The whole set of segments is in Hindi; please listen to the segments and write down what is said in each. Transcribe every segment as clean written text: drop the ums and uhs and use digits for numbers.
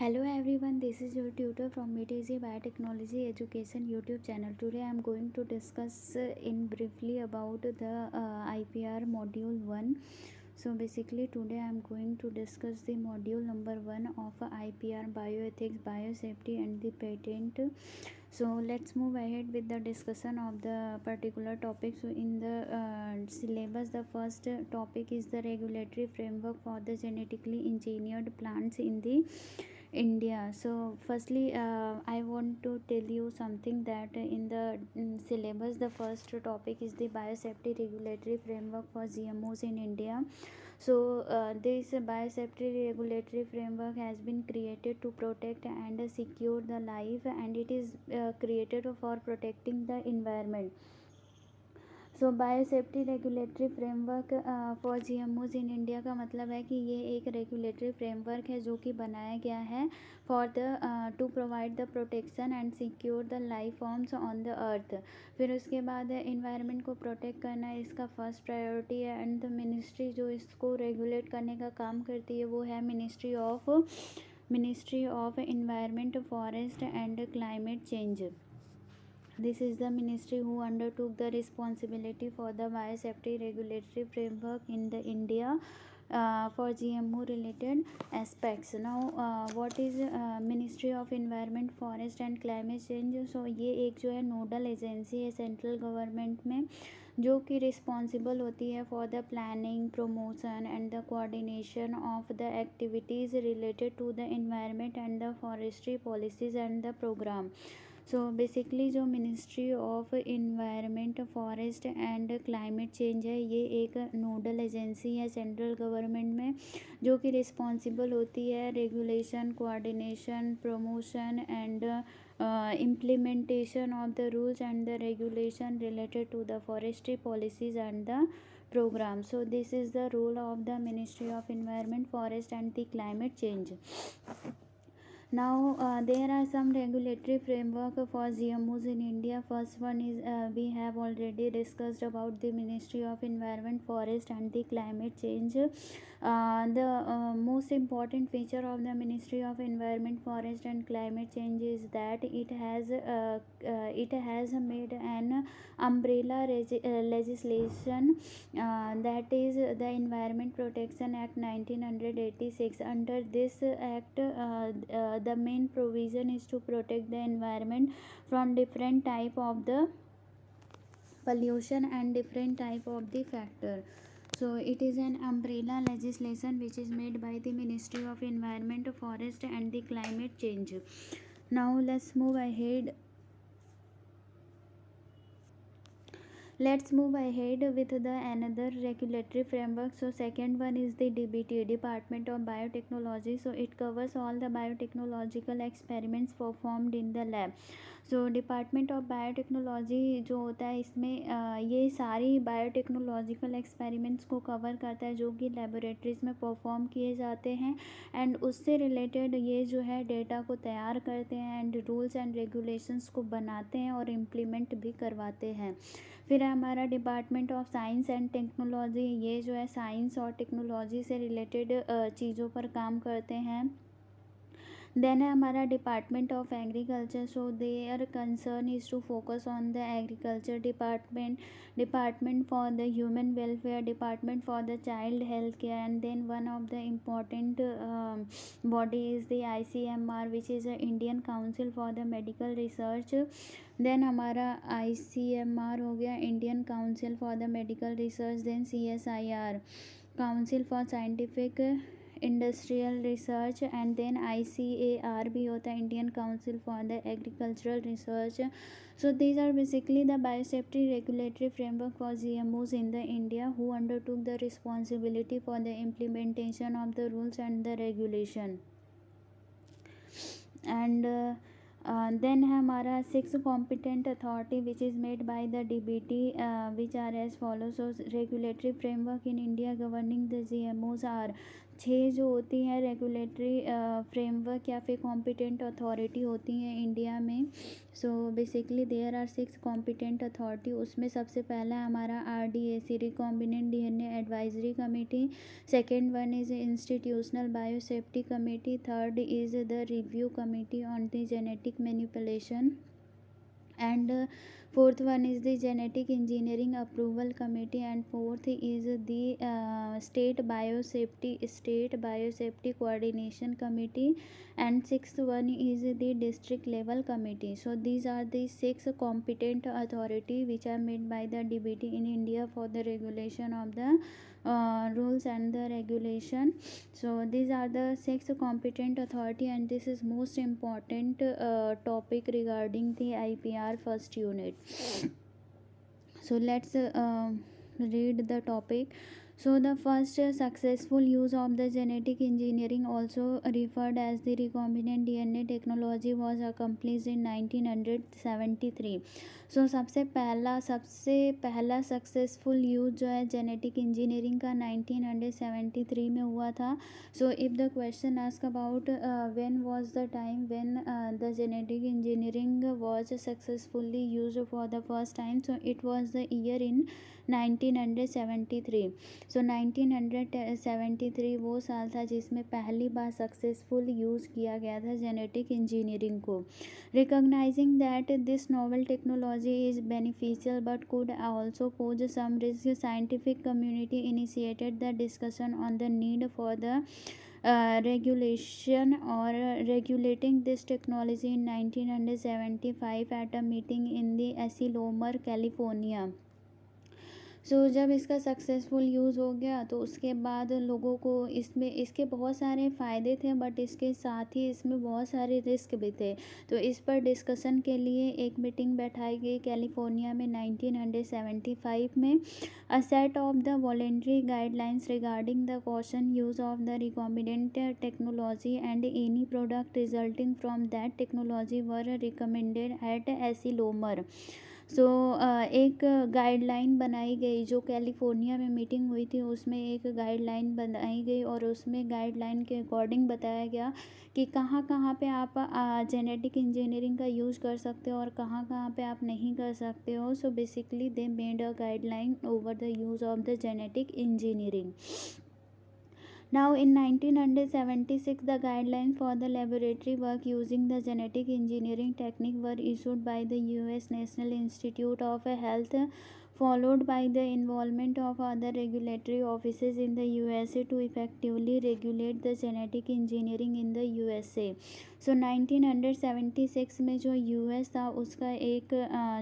Hello everyone, this is your tutor from BTC Biotechnology Education YouTube channel. Today I am going to discuss in briefly about the IPR module 1. So basically today I am going to discuss the module number 1 of IPR, bioethics, biosafety and the patent. So let's move ahead with the discussion of the particular topic. So in the syllabus, the first topic is the regulatory framework for the genetically engineered plants in the India. So firstly, I want to tell you something that in the syllabus, the first topic is the biosafety regulatory framework for GMOs in India. So this biosafety regulatory framework has been created to protect and secure the life, and it is created for protecting the environment. So biosafety regulatory framework for GMOs in India का मतलब है कि ये एक रेगुलेटरी फ्रेमवर्क है जो कि बनाया गया है for the two provide the protection and secure the life forms on the earth. फिर उसके बाद इन्वायरमेंट को प्रोटेक्ट करना इसका फर्स्ट प्रायोरिटी है, एंड द मिनिस्ट्री जो इसको रेगुलेट करने का काम करती है वो है ministry of environment, forest and climate change. This is the ministry who undertook the responsibility for the biosafety regulatory framework in the India for GMO related aspects. Now what is Ministry of Environment, Forest and Climate Change? So ये एक जो है नोडल एजेंसी है सेंट्रल गवर्नमेंट में जो कि रिस्पॉन्सिबल होती है for the planning, promotion and the coordination of the activities related to the environment and the forestry policies and the programme. So basically जो ministry of environment, forest and climate change है ये एक नोडल एजेंसी है सेंट्रल गवर्नमेंट में जो कि रिस्पॉन्सिबल होती है regulation, coordination, promotion and implementation of the rules and the regulation related to the forestry policies and the program. So this is the role of the Ministry of Environment, Forest and the Climate Change. Now there are some regulatory framework for GMOs in India. First one is we have already discussed about the Ministry of Environment, Forest and the Climate Change. The most important feature of the Ministry of Environment, Forest and Climate Change is that it has made an umbrella legislation that is the Environment Protection Act 1986. Under this act the main provision is to protect the environment from different type of the pollution and different type of the factor. So it is an umbrella legislation which is made by the Ministry of Environment, Forest and the Climate Change. Now let's move ahead with the another regulatory framework. So second one is the DBT, Department of Biotechnology. So it covers all the biotechnological experiments performed in the lab. So department of biotechnology जो होता है इसमें ये सारी बायोटेक्नोलॉजिकल एक्सपेरिमेंट्स को कवर करता है जो कि लेबोरेटरीज़ में परफॉर्म किए जाते हैं, एंड उससे रिलेटेड ये जो है डेटा को तैयार करते हैं एंड रूल्स एंड रेगुलेशंस को बनाते हैं और इम्प्लीमेंट भी करवाते हैं। फिर है हमारा department of science and technology, ये जो है साइंस और टेक्नोलॉजी से रिलेटेड चीज़ों पर काम करते हैं। देन है हमारा department of agriculture, so their concern is to focus on the agriculture department for the human welfare, department for the child health care, and then one of the important body is the ICMR which is a Indian council for the medical research. Then हमारा ICMR हो गया Indian council for the medical research. Then CSIR, council for scientific industrial research, and then ICAR भी होता है Indian council for the agricultural research. So these are basically the biosafety regulatory framework for GMOs in the India who undertook the responsibility for the implementation of the rules and the regulation. And then है हमारा 6 competent authority which is made by the DBT which are as follows. So regulatory framework in India governing the GMOs are छः जो होती हैं रेगुलेटरी फ्रेमवर्क या फिर कॉम्पिटेंट अथॉरिटी होती हैं इंडिया में। So basically there are 6 competent authority. उसमें सबसे पहला है हमारा RDAC, recombinant DNA advisory committee. Second one is institutional biosafety committee. Third is the review committee on the genetic manipulation. And fourth one is the genetic engineering approval committee, and fourth is the state biosafety coordination committee, and sixth one is the district level committee. So these are the 6 competent authority which are made by the DBT in India for the regulation of the rules and the regulation. So these are the 6 competent authority, and this is most important topic regarding the IPR first unit. So let's read the topic. So the first successful use of the genetic engineering, also referred as the recombinant DNA technology, was accomplished in 1973. सो सबसे पहला सक्सेसफुल यूज जो है जेनेटिक इंजीनियरिंग का 1973 में हुआ था. So if the question ask about when was the time when the genetic engineering was successfully use for the first time, so it was the year in 1973. सो 1973 वो साल था जिसमें पहली बार सक्सेसफुल यूज़ किया गया था जेनेटिक इंजीनियरिंग को. Recognising that this novel technology is beneficial but could also pose some risk, scientific community initiated the discussion on the need for the regulation or regulating this technology in 1975 at a meeting in the Asilomar, California. सो जब इसका सक्सेसफुल यूज़ हो गया तो उसके बाद लोगों को इसके बहुत सारे फ़ायदे थे, बट इसके साथ ही इसमें बहुत सारे रिस्क भी थे. तो इस पर डिस्कशन के लिए एक मीटिंग बैठाई गई कैलिफोर्निया में 1975 में. A set of the voluntary guidelines regarding the caution use of the recombinant technology and any product resulting from that technology were recommended at Asilomar. So एक गाइडलाइन बनाई गई जो कैलिफोर्निया में मीटिंग हुई थी, उसमें एक गाइडलाइन बनाई गई और उसमें गाइडलाइन के अकॉर्डिंग बताया गया कि कहाँ कहाँ पे आप जेनेटिक इंजीनियरिंग का यूज़ कर सकते हो और कहाँ कहाँ पे आप नहीं कर सकते हो. So basically they made a guideline over the use of the genetic engineering. Now in 1976, the guidelines for the laboratory work using the genetic engineering technique were issued by the US National Institute of Health, followed by the involvement of other regulatory offices in the USA to effectively regulate the genetic engineering in the USA. सो 1976 में जो यूएस था उसका एक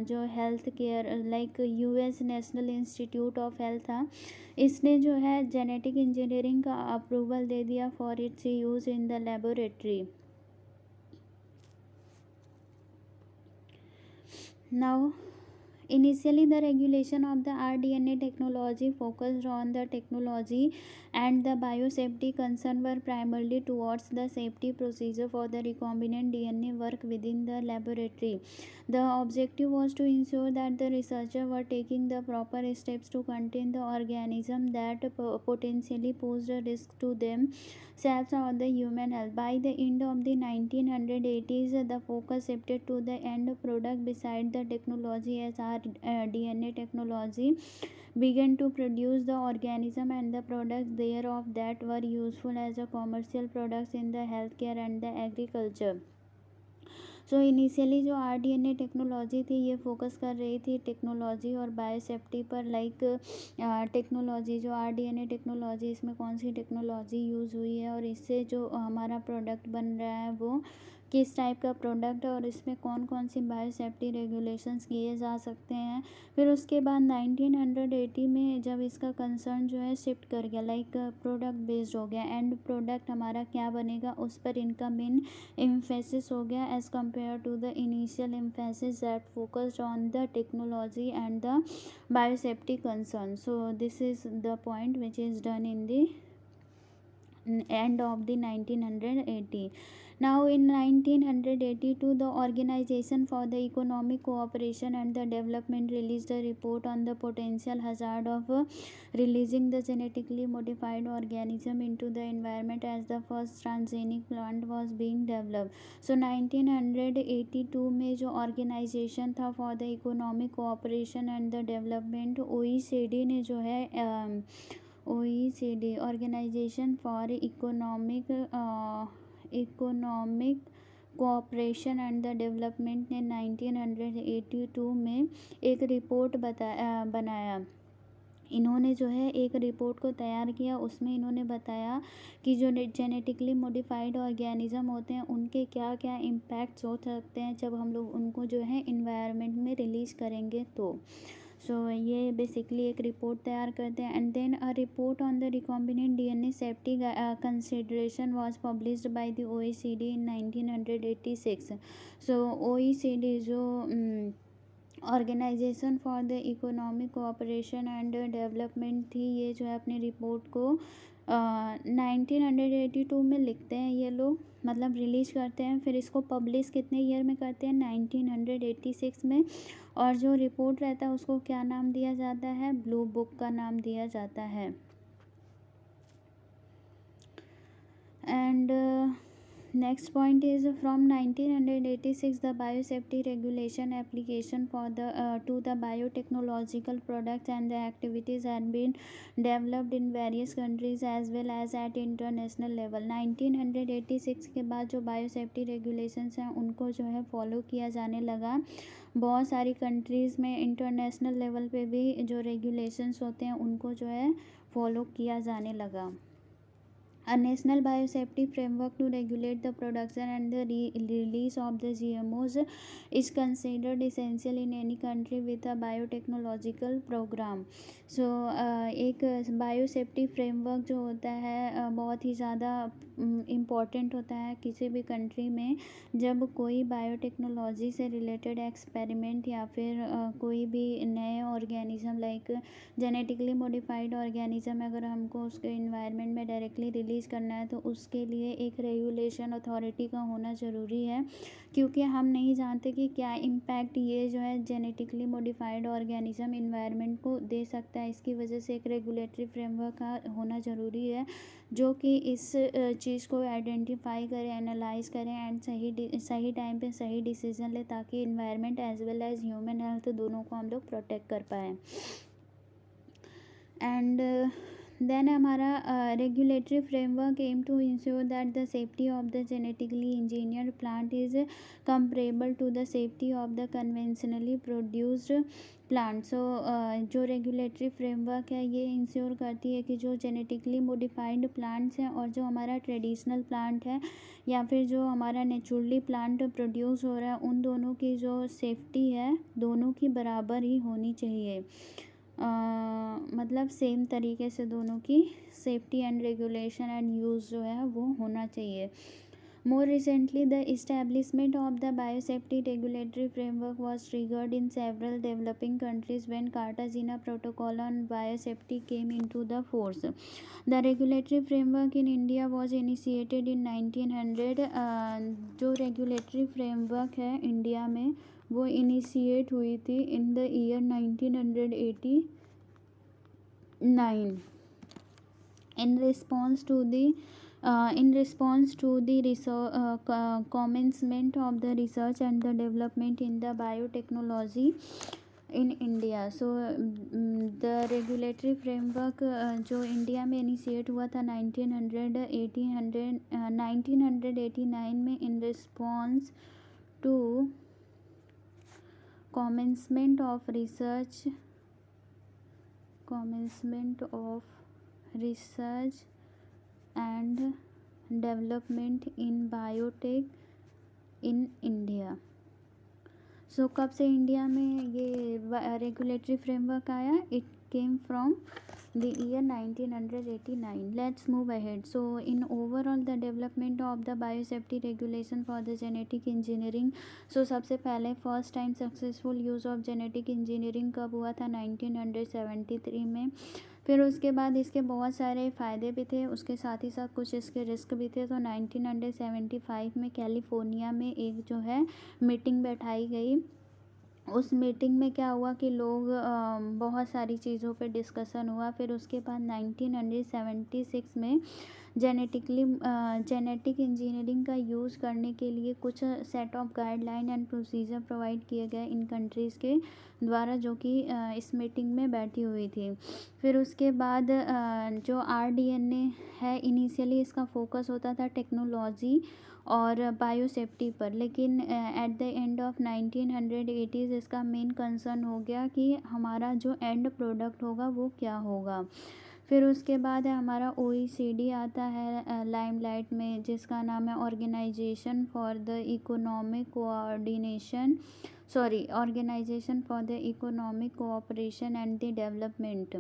जो health care like US national institute of health था, इसने जो है जेनेटिक इंजीनियरिंग का अप्रूवल दे दिया for its use in the laboratory. Now initially the regulation of the rDNA technology focused on the technology and the biosafety concern were primarily towards the safety procedure for the recombinant DNA work within the laboratory. The objective was to ensure that the researchers were taking the proper steps to contain the organism that potentially posed a risk to themselves or the human health. By the end of the 1980s, the focus shifted to the end product. Beside the technology as DNA technology began to produce the organism and the products thereof that were useful as a commercial products in the healthcare and the agriculture. So initially जो rDNA टेक्नोलॉजी थी ये फोकस कर रही थी टेक्नोलॉजी और बायोसेफ्टी पर. लाइक टेक्नोलॉजी जो rDNA टेक्नोलॉजी, इसमें कौन सी टेक्नोलॉजी यूज़ हुई है और इससे जो हमारा प्रोडक्ट बन रहा है वो किस टाइप का प्रोडक्ट है और इसमें कौन कौन सी बायोसेफ्टी रेगुलेशंस किए जा सकते हैं. फिर उसके बाद 1980 में जब इसका कंसर्न जो है शिफ्ट कर गया, लाइक प्रोडक्ट बेस्ड हो गया, एंड प्रोडक्ट हमारा क्या बनेगा उस पर इनका मेन एम्फेसिस हो गया as compare to the initial emphasis that focused on the technology and the biosafety concern. So this is the point which is done in the end of the 1980. Now in 1982, the Organization for the Economic Cooperation and the Development released a report on the potential hazard of releasing the genetically modified organism into the environment as the first transgenic plant was being developed. So 1982 में जो ऑर्गेनाइजेशन था for the economic cooperation and the development OECD ने जो है OECD organisation for economic cooperation and the development ने 1982 में एक रिपोर्ट बनाया। इन्होंने जो है एक रिपोर्ट को तैयार किया, उसमें इन्होंने बताया कि जो जेनेटिकली मॉडिफाइड ऑर्गेनिज्म होते हैं उनके क्या क्या इम्पैक्ट्स हो सकते हैं जब हम लोग उनको जो है इन्वायरमेंट में रिलीज़ करेंगे तो। सो ये बेसिकली एक रिपोर्ट तैयार करते हैं। And then a report on the recombinant DNA safety consideration was published by the OECD in 1986। So OECD जो organisation for the economic cooperation and development थी, ये जो है अपनी रिपोर्ट को 1982 में लिखते हैं ये लोग, मतलब रिलीज़ करते हैं। फिर इसको पब्लिश कितने ईयर में करते हैं? 1986 में। और जो रिपोर्ट रहता है उसको क्या नाम दिया जाता है? ब्लू बुक का नाम दिया जाता है। And next point is from 1986 the biosafety regulation application for the to the biotechnological products and the activities had been developed in various countries as well as at international level। 1986 के बाद जो बायोसेफ्टी रेगुलेशंस हैं उनको जो है फॉलो किया जाने लगा। बहुत सारी कंट्रीज़ में इंटरनेशनल लेवल पे भी जो रेगुलेशंस होते हैं उनको जो है फॉलो किया जाने लगा। A national biosafety framework to regulate the production and the release of the GMOs is considered essential in any country with a biotechnological program। So एक बायोसेफ्टी फ्रेमवर्क जो होता है बहुत ही ज़्यादा इम्पॉर्टेंट होता है किसी भी कंट्री में। जब कोई बायोटेक्नोलॉजी से रिलेटेड एक्सपेरिमेंट या फिर कोई भी नए organism like genetically modified organism अगर हमको उसके इन्वायरमेंट में डायरेक्टली रिलीज़ करना है तो उसके लिए एक रेगुलेशन अथॉरिटी का होना ज़रूरी है, क्योंकि हम नहीं जानते कि क्या इम्पैक्ट ये जो है जेनेटिकली मॉडिफाइड ऑर्गेनिज्म इन्वायरमेंट को दे सकता है। इसकी वजह से एक रेगुलेटरी फ्रेमवर्क का होना ज़रूरी है जो कि इस चीज़ को आइडेंटिफाई करे, एनालाइज करें एंड सही टाइम पे सही डिसीजन ले, ताकि environment as well as human health दोनों को हम लोग प्रोटेक्ट कर पाएँ। एंड देन हमारा regulatory framework aim to ensure that the safety of the genetically engineered plant is comparable to the safety of the conventionally produced plant. So जो रेगुलेटरी फ्रेमवर्क है ये इंश्योर करती है कि जो जेनेटिकली मॉडिफाइड प्लांट्स हैं और जो हमारा ट्रेडिशनल प्लांट है या फिर जो हमारा नेचुरली प्लांट प्रोड्यूस हो रहा है उन दोनों की जो सेफ्टी है दोनों की बराबर ही होनी चाहिए। मतलब सेम तरीके से दोनों की safety and regulation and use जो है वो होना चाहिए। More recently, the establishment of the biosafety regulatory framework was triggered in several developing countries when Cartagena Protocol on Biosafety came into the force. The regulatory framework in India was initiated in 1900। जो regulatory framework है इंडिया में वो इनिशिएट हुई थी in the year 1989 in response to the commencement of the research and the development in the biotechnology in India। So the regulatory framework जो इंडिया में इनिशिएट हुआ था 1989 में in response to commencement of research and development in biotech in India। सो कब से इंडिया में ये रेगुलेटरी फ्रेमवर्क आया? It came from the year 1989। Let's move ahead। So in overall the development of the biosafety regulation for the genetic engineering, so सबसे पहले first time successful use of genetic engineering कब हुआ था? 1973 में। फिर उसके बाद इसके बहुत सारे फ़ायदे भी थे, उसके साथ ही साथ कुछ इसके रिस्क भी थे। तो 1975 में कैलिफोर्निया में एक जो है मीटिंग बैठाई गई। उस मीटिंग में क्या हुआ कि लोग बहुत सारी चीज़ों पे डिस्कशन हुआ। फिर उसके बाद 1976 में जेनेटिक इंजीनियरिंग का यूज़ करने के लिए कुछ set of guideline and procedure provide किए गए इन कंट्रीज़ के द्वारा, जो कि इस मीटिंग में बैठी हुई थी। फिर उसके बाद जो आरडीएनए है, इनिशियली इसका फोकस होता था टेक्नोलॉजी और बायोसेफ्टी पर, लेकिन at the end of 1980s इसका मेन कंसर्न हो गया कि हमारा जो एंड प्रोडक्ट होगा वो क्या होगा। फिर उसके बाद है हमारा ओईसीडी आता है लाइमलाइट में, जिसका नाम है organisation for the economic cooperation and the development.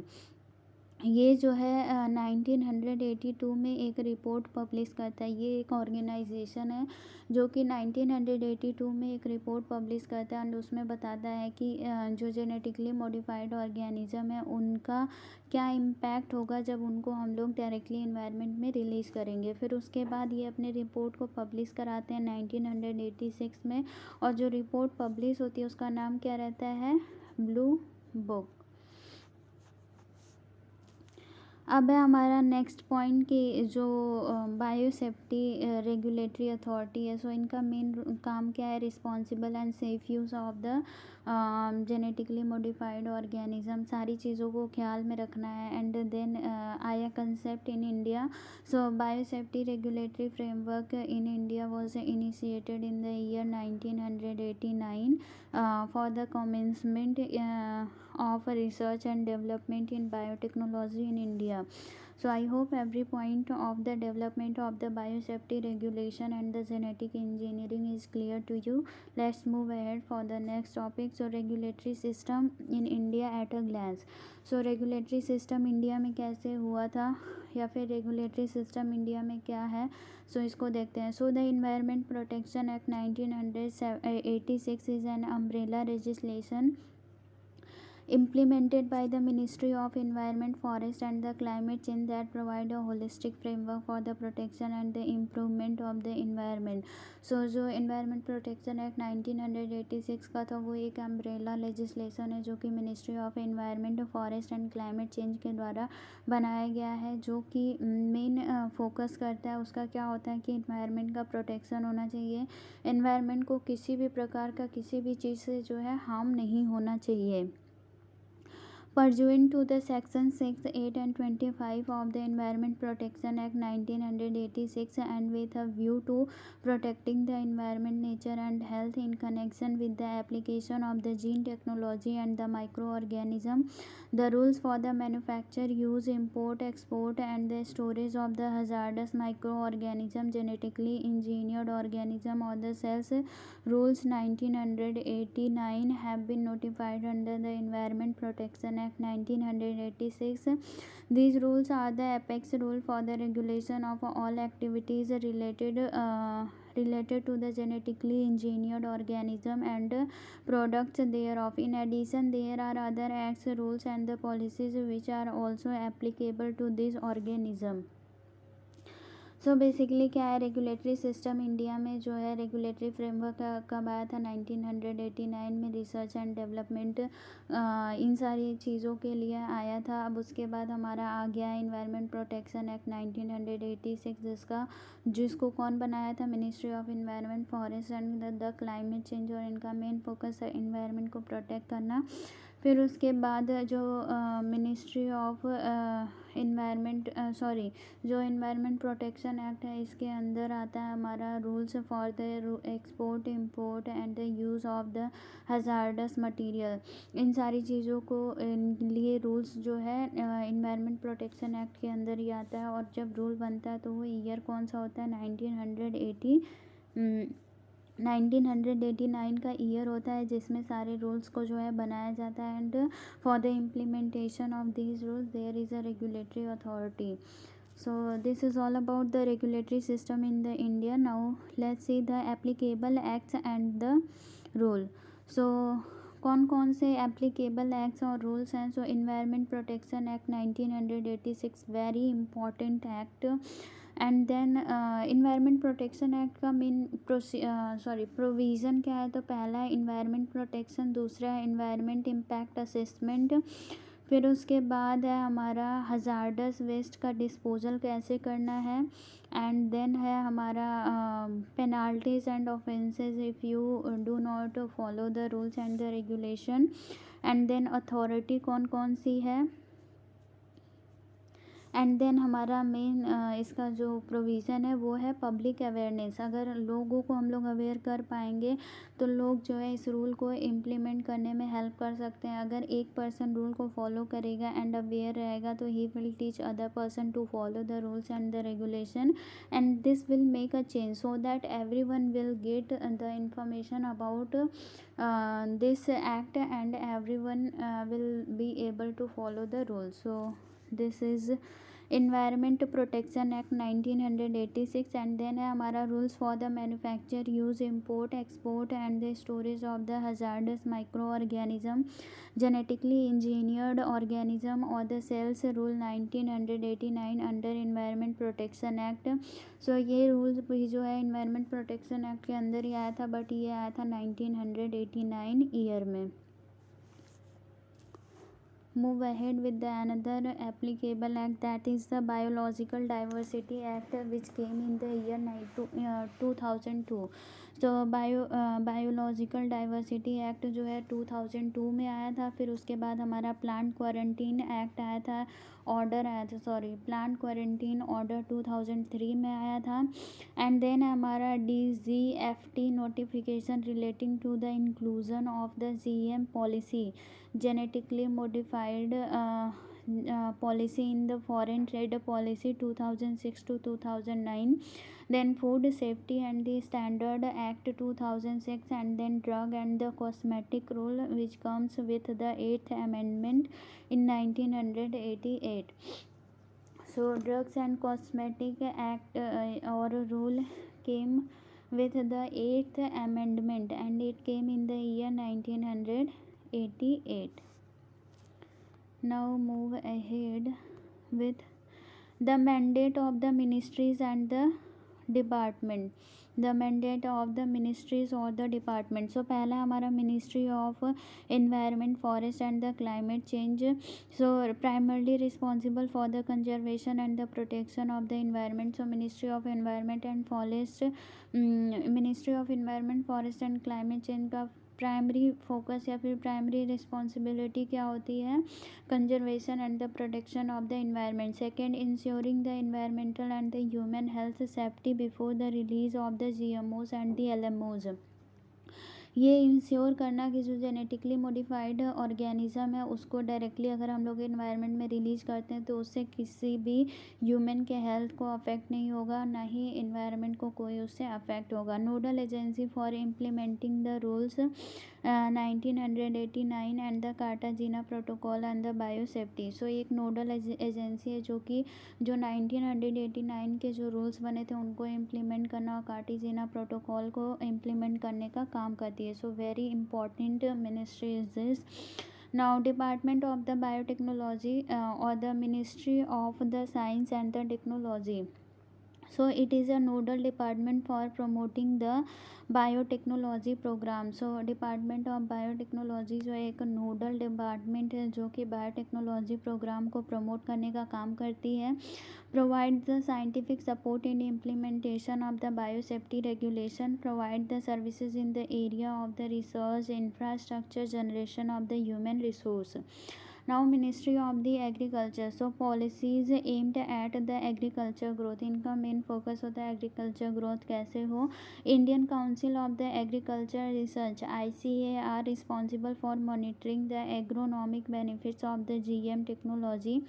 ये जो है 1982 में एक रिपोर्ट पब्लिश करता है। ये एक ऑर्गेनाइजेशन है जो कि 1982 में एक रिपोर्ट पब्लिश करता है, एंड उसमें बताता है कि जो जेनेटिकली मॉडिफाइड ऑर्गेनिज्म है उनका क्या इम्पैक्ट होगा जब उनको हम लोग डायरेक्टली इन्वायरमेंट में रिलीज़ करेंगे। फिर उसके बाद ये अपने रिपोर्ट को पब्लिश कराते हैं 1986 में, और जो रिपोर्ट पब्लिश होती है उसका नाम क्या रहता है, ब्लू बुक। अब है हमारा नेक्स्ट पॉइंट कि जो बायोसेफ्टी रेगुलेटरी अथॉरिटी है, सो इनका मेन काम क्या है, responsible and safe use of the genetically modified organism, सारी चीज़ों को ख्याल में रखना है। एंड देन आया concept in India. So biosafety regulatory framework in India was initiated in the year 1989 for the commencement of research and development in biotechnology in India. So I hope every point of the development of the biosafety regulation and the genetic engineering is clear to you. Let's move ahead for the next topic. So regulatory system in India at a glance. So regulatory system India में कैसे हुआ था, या फिर रेगुलेटरी सिस्टम इंडिया में क्या है, सो इसको देखते हैं। So the environment protection act 1986 is an umbrella legislation implemented by the Ministry of Environment, Forest and the Climate Change that provide a holistic framework for the protection and the improvement of the environment. So जो Environment Protection Act 1986 का था वो एक अम्ब्रेला लेजिस्लेशन है जो कि ministry of environment, forest and climate change के द्वारा बनाया गया है, जो कि मेन फोकस करता है उसका क्या होता है कि इन्वायरमेंट का प्रोटेक्शन होना चाहिए। एनवायरनमेंट को किसी भी प्रकार का किसी भी चीज़ से जो है हार्म नहीं होना चाहिए। Pursuant to the Section 6, 8 and 25 of the Environment Protection Act 1986, and with a view to protecting the environment, nature and health in connection with the application of the gene technology and the microorganism, the rules for the manufacture, use, import, export and the storage of the hazardous microorganism, genetically engineered organism or the cells, rules 1989 have been notified under the Environment Protection Act 1986. These rules are the apex rule for the regulation of all activities related to the genetically engineered organism and products thereof. In addition, there are other acts, rules and the policies which are also applicable to this organism. So basically क्या है, रेगुलेटरी सिस्टम इंडिया में जो है रेगुलेटरी फ्रेमवर्क कब आया था, 1989 में रिसर्च एंड डेवलपमेंट इन सारी चीज़ों के लिए आया था। अब उसके बाद हमारा आ गया इन्वायरमेंट प्रोटेक्शन एक्ट 1986, जिसको कौन बनाया था, ministry of environment, forest and the climate change, और इनका मेन फोकस है इन्वायरमेंट को प्रोटेक्ट करना। फिर उसके बाद जो मिनिस्ट्री ऑफ जो इन्वायरमेंट प्रोटेक्शन एक्ट है, इसके अंदर आता है हमारा rules for the export, import and the use of the hazardous material. इन सारी चीज़ों को लिए रूल्स जो है इन्वायरमेंट प्रोटेक्शन एक्ट के अंदर ही आता है। और जब रूल बनता है तो वो ईयर कौन सा होता है, 1989 का ईयर होता है, जिसमें सारे रूल्स को जो है बनाया जाता है। And for the implementation of these rules there is a regulatory authority. So this is all about the regulatory system in the India. Now let's see the applicable acts and the rule. So कौन कौन से एप्लीकेबल एक्ट्स और रूल्स हैं? So environment protection act 1986, very important act. And then environment protection act का मेन प्रोविज़न क्या है? तो पहला है इन्वायरमेंट प्रोटेक्शन, दूसरा है इन्वायरमेंट इम्पैक्ट असेसमेंट, फिर उसके बाद है हमारा हजार्डस वेस्ट का डिस्पोजल कैसे करना है, एंड देन है हमारा penalties and offences if you do not follow the rules and the regulation, and then authority कौन कौन सी है, एंड देन हमारा मेन इसका जो प्रोविज़न है वो है पब्लिक अवेयरनेस। अगर लोगों को हम लोग अवेयर कर पाएंगे तो लोग जो है इस रूल को इम्प्लीमेंट करने में हेल्प कर सकते हैं। अगर एक पर्सन रूल को फॉलो करेगा एंड अवेयर रहेगा तो he will teach other person to follow the rules and the regulation, and this will make a change so that everyone will get the information about this act, and everyone will be able to follow the rules. So this is environment protection act 1986। And then है हमारा rules for the manufacture, use, import, export and the storage of the hazardous micro organism, genetically engineered organism और the cells, rule 1989 under environment protection act. So ये रूल्स भी जो है इन्वायरमेंट प्रोटेक्शन एक्ट के अंदर ही आया था, बट ये आया था 1989 ईयर में। Move ahead with the another applicable act, that is the Biological Diversity Act, which came in the year 2002। तो बायोलॉजिकल डाइवर्सिटी एक्ट जो है 2002 में आया था। फिर उसके बाद हमारा प्लांट क्वारंटीन एक्ट आया था, प्लांट क्वारंटीन ऑर्डर 2003 में आया था। एंड देन हमारा DGFT notification relating to the inclusion of the GM policy, genetically modified policy in the foreign trade policy 2006 to 2009, then food safety and the standard act 2006, and then drug and the cosmetic rule which comes with the 8th amendment in 1988। so drugs and cosmetic act or rule came with the 8th amendment and it came in the year 1988। now move ahead with the mandate of the ministries and the department, the mandate of the ministries or the department। so पहला हमारा ministry of environment, forest and the climate change, so primarily responsible for the conservation and the protection of the environment। so ministry of environment and forest, ministry of environment, forest and climate change का प्राइमरी फोकस या फिर प्राइमरी रिस्पॉन्सिबिलिटी क्या होती है? Conservation and the protection of the environment. Second, ensuring the environmental and the human health safety before the release of the GMOs and the LMOs। ये इंश्योर करना कि जो जेनेटिकली मॉडिफाइड ऑर्गेनिज़म है उसको डायरेक्टली अगर हम लोग एनवायरनमेंट में रिलीज करते हैं तो उससे किसी भी ह्यूमन के हेल्थ को अफेक्ट नहीं होगा, ना ही एनवायरनमेंट को कोई उससे अफेक्ट होगा। Nodal agency for implementing the rules 1989 and the Cartagena protocol and the bio safety. So एक नोडल एजेंसी है जो 1989 के जो रूल्स बने थे उनको इम्प्लीमेंट करना और कार्टाजीना प्रोटोकॉल को इम्प्लीमेंट करने का काम करती है। So very important ministry is this. now department of the biotechnology or the ministry of the science and the technology, so it is a nodal department for promoting the biotechnology programme. So department of biotechnology जो है एक नोडल डिपार्टमेंट है जो कि बायोटेक्नोलॉजी प्रोग्राम को प्रमोट करने का काम करती है। Provide the scientific support in implementation of the biosafety regulation, provide the services in the area of the research infrastructure generation of the human resource. now ministry of the agriculture, so policies aimed at the agriculture growth, इनका मेन फोकस होता है एग्रीकल्चर ग्रोथ कैसे हो। Indian council of the agriculture research ICAR responsible for monitoring the agronomic benefits of the GM technology.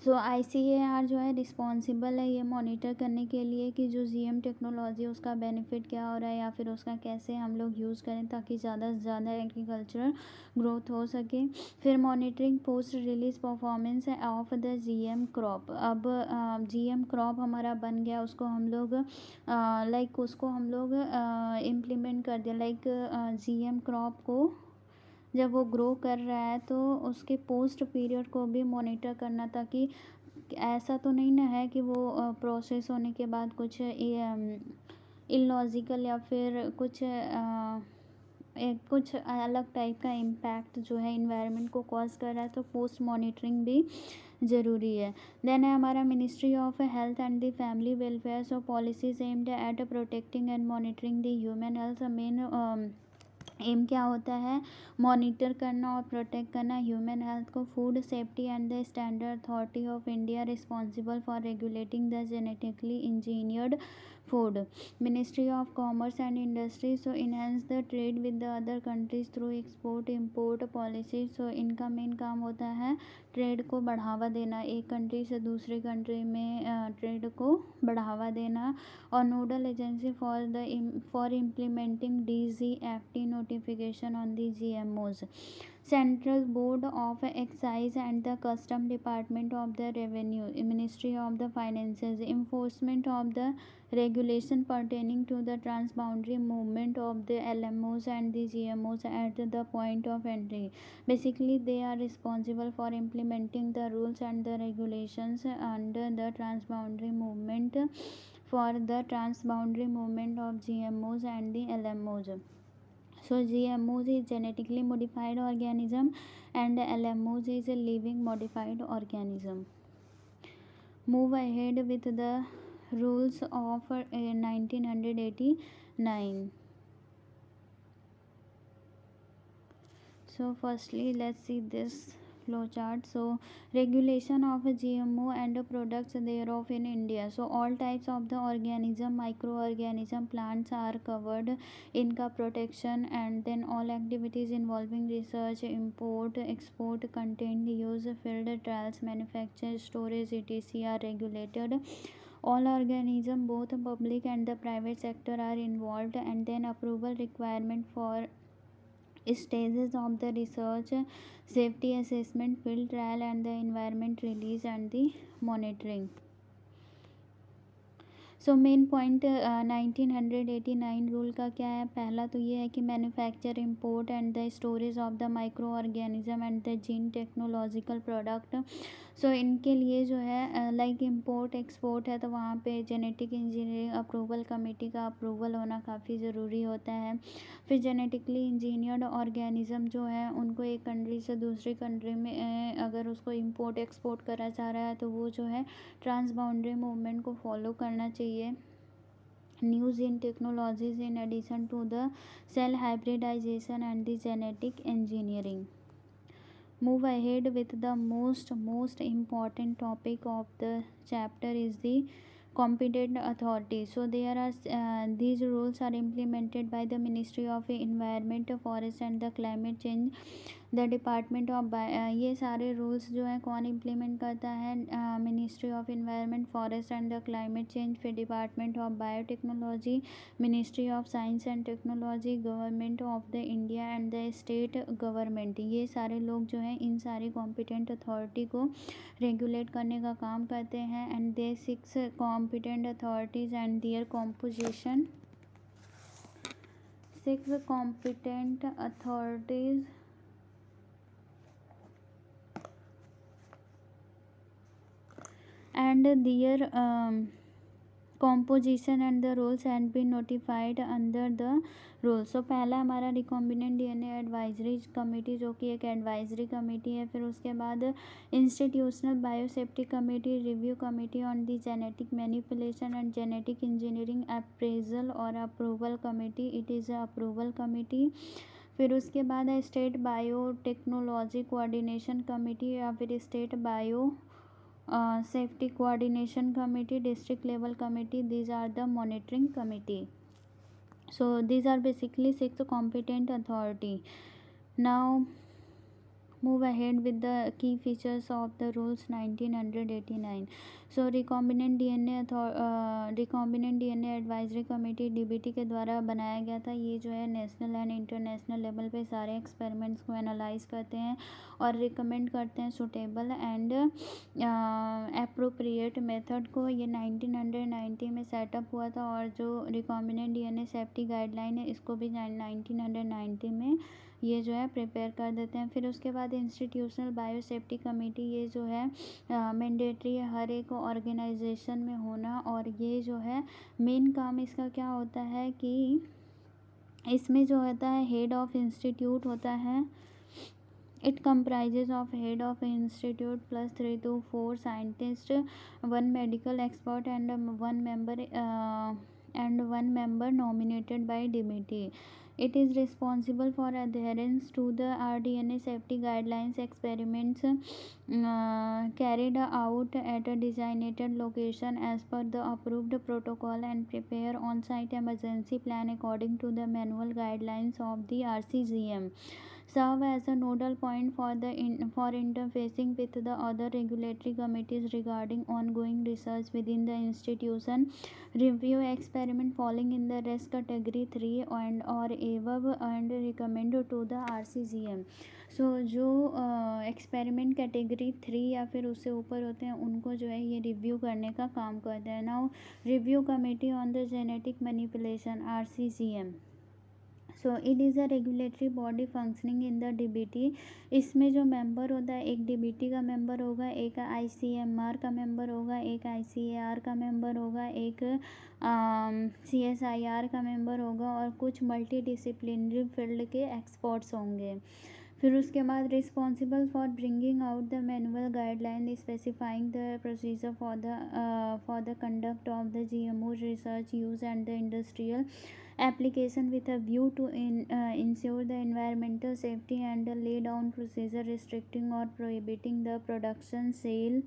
So ICAR जो है रिस्पॉन्सिबल है ये मॉनिटर करने के लिए कि जो GM टेक्नोलॉजी उसका बेनिफिट क्या हो रहा है या फिर उसका कैसे हम लोग यूज़ करें ताकि ज़्यादा से ज़्यादा एग्रीकल्चरल ग्रोथ हो सके। फिर monitoring post release performance of the GM crop. अब GM क्रॉप हमारा बन गया, उसको हम लोग उसको हम लोग इम्प्लीमेंट कर दिया, GM क्रॉप को जब वो ग्रो कर रहा है तो उसके पोस्ट पीरियड को भी मॉनिटर करना, ताकि ऐसा तो नहीं ना है कि वो प्रोसेस होने के बाद कुछ इलॉजिकल या फिर कुछ अलग टाइप का इम्पैक्ट जो है इन्वायरमेंट को कॉज कर रहा है, तो पोस्ट मॉनिटरिंग भी ज़रूरी है। देन है हमारा ministry of health and the family welfare. So policies aimed at protecting and monitoring the human health. Main aim क्या होता है, मॉनिटर करना और प्रोटेक्ट करना ह्यूमन हेल्थ को। Food safety and the standard authority of India responsible for regulating the genetically engineered food. Ministry of commerce and industry. So enhance the trade with the other countries through export import policy. So इनका मेन काम होता है ट्रेड को बढ़ावा देना, एक कंट्री से दूसरी कंट्री में ट्रेड को बढ़ावा देना। और nodal agency for implementing DGFT notification on the GMOs. Central Board of Excise and the Custom Department of the Revenue, Ministry of the Finances. Enforcement of the regulation pertaining to the transboundary movement of the LMOs and the GMOs at the point of entry. Basically, they are responsible for implementing the rules and the regulations under the transboundary movement for the transboundary movement of GMOs and the LMOs. So GMOs is genetically modified organism and LMOs is a living modified organism. Move ahead with the rules of 1989. So firstly let's see this flowchart. So regulation of GMO and products thereof in India. So all types of the organism, microorganism, plants are covered in का protection, and then all activities involving research, import, export, content, use, field trials, manufacture, storage, etc. are regulated. All organism, both public and the private sector, are involved, and then approval requirement for stages of the research, safety assessment, field trial, and the environment release and the monitoring. So main point 1989 rule का क्या है, पहला तो ये है कि manufacture, import and the storage of the micro organism and the gene technological product. So इनके लिए जो है लाइक इम्पोर्ट एक्सपोर्ट है तो वहाँ पे जेनेटिक इंजीनियरिंग अप्रूवल कमेटी का अप्रूवल होना काफ़ी ज़रूरी होता है। फिर जेनेटिकली इंजीनियर्ड ऑर्गेनिज्म जो है उनको एक कंट्री से दूसरी कंट्री में अगर उसको इम्पोर्ट एक्सपोर्ट करा जा रहा है तो वो जो है ट्रांसबाउंड्री मूवमेंट को फॉलो करना चाहिए। News in technologies in addition to the cell hybridisation and the genetic engineering. Move ahead with the most important topic of the chapter is the competent authority. So there are these rules are implemented by the Ministry of Environment, Forest and the Climate Change, the department of ये सारे रूल्स जो हैं कौन इम्प्लीमेंट करता है, ministry of environment, forest and the climate change, फिर department of biotechnology, ministry of science and technology, government of the India and the state government. ये सारे लोग जो हैं इन सारी कॉम्पिटेंट अथॉरिटी को रेगुलेट करने का काम करते हैं। And they 6 competent authorities and their composition. 6 competent authorities and their composition and the roles had been notified under the rules. सो पहला हमारा रिकॉम्बिनेंट DNA एडवाइजरी कमेटी जो कि एक एडवाइजरी कमेटी है। फिर उसके बाद institutional biosafety committee, review committee on the genetic manipulation and genetic engineering appraisal और approval committee, it is approval committee. फिर उसके बाद है स्टेट बायोटेक्नोलॉजी कोऑर्डिनेशन कमेटी या फिर state bio safety coordination committee, district level committee, these are the monitoring committee. So these are basically 6 competent authority. Now move ahead with the key features of the rules 1989. So recombinant DNA advisory committee DBT के द्वारा बनाया गया था। ये जो है नेशनल एंड इंटरनेशनल लेवल पे सारे एक्सपेरिमेंट्स को एनालाइज करते हैं और रिकमेंड करते हैं सूटेबल एंड अप्रोप्रिएट मेथड को। ये 1990 में सेटअप हुआ था और जो रिकॉम्बिनेंट डीएनए सेफ्टी गाइडलाइन है इसको भी 1990 में ये जो है प्रिपेयर कर देते हैं। फिर उसके बाद इंस्टीट्यूशनल बायोसेफ्टी कमेटी, ये जो है मैंडेटरी है हर एक ऑर्गेनाइजेशन में होना। और ये जो है मेन काम इसका क्या होता है कि इसमें जो होता है हेड ऑफ इंस्टीट्यूट होता है। It comprises of head of institute plus 3 to 4 scientists, one medical expert and one member nominated by DBT. It is responsible for adherence to the rDNA safety guidelines. Experiments carried out at a designated location as per the approved protocol and prepare on-site emergency plan according to the manual guidelines of the RCGM. Serve as a nodal point for interfacing with the other regulatory committees regarding ongoing research within the institution. Review experiment falling in the risk category 3 and or above and recommend to the RCGM. सो जो एक्सपेरिमेंट कैटेगरी 3 या फिर उससे ऊपर होते हैं उनको जो है ये रिव्यू करने का काम करते हैं। Now review committee on the genetic manipulation RCGM। So it is a regulatory body functioning in the DBT. इसमें जो मेंबर होता है एक डीबीटी का मेंबर होगा, एक आईसीएमआर का मेंबर होगा, एक आईसीएआर का मेंबर होगा, एक सीएसआईआर का मेंबर होगा और कुछ मल्टी डिसिप्लिनरी फील्ड के एक्सपर्ट्स होंगे। फिर उसके बाद responsible for bringing out the manual guideline specifying the procedure for the conduct of the GMO research use and the industrial application with a view to ensure the environmental safety and lay down procedure restricting or prohibiting the production, sale,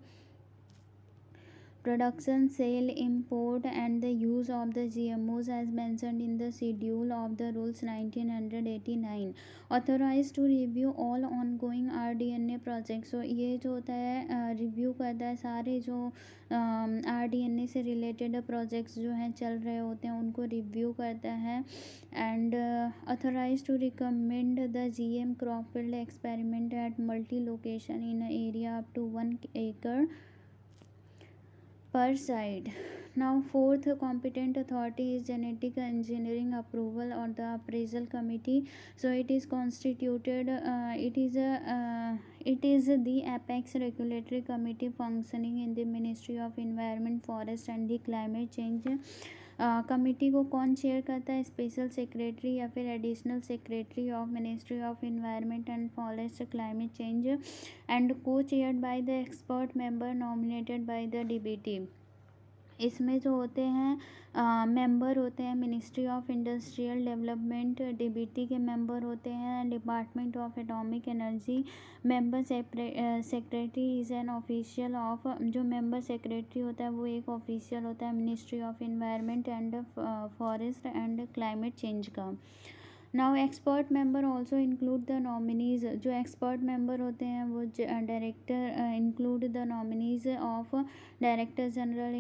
import and the use of the GMOs as mentioned in the schedule of the rules 1989. Authorized to review all ongoing rDNA projects. So ये जो होता है रिव्यू करता है सारे जो rDNA से रिलेटेड प्रोजेक्ट्स जो हैं चल रहे होते हैं उनको रिव्यू करता है। And authorise to recommend the GM crop field experiment at multi location in area up to 1 acre per side. Now fourth competent authority is genetic engineering approval or the appraisal committee. So it is constituted it is the apex regulatory committee functioning in the Ministry of Environment, Forest and the Climate Change. Committee को कौन चेयर करता है? स्पेशल सेक्रेटरी या फिर additional secretary of ministry of environment and forest climate change and co chaired by the expert member nominated by the DBT. इसमें जो होते हैं मेंबर होते हैं ministry of industrial development, DBT के मेंबर होते हैं department of atomic energy. Member secretary is an official of, जो मेंबर सेक्रेटरी होता है वो एक ऑफिशियल होता है ministry of environment and forest and climate change का। Now expert member also include the nominees. जो एक्सपर्ट मेंबर होते हैं वो director include the nominees of director general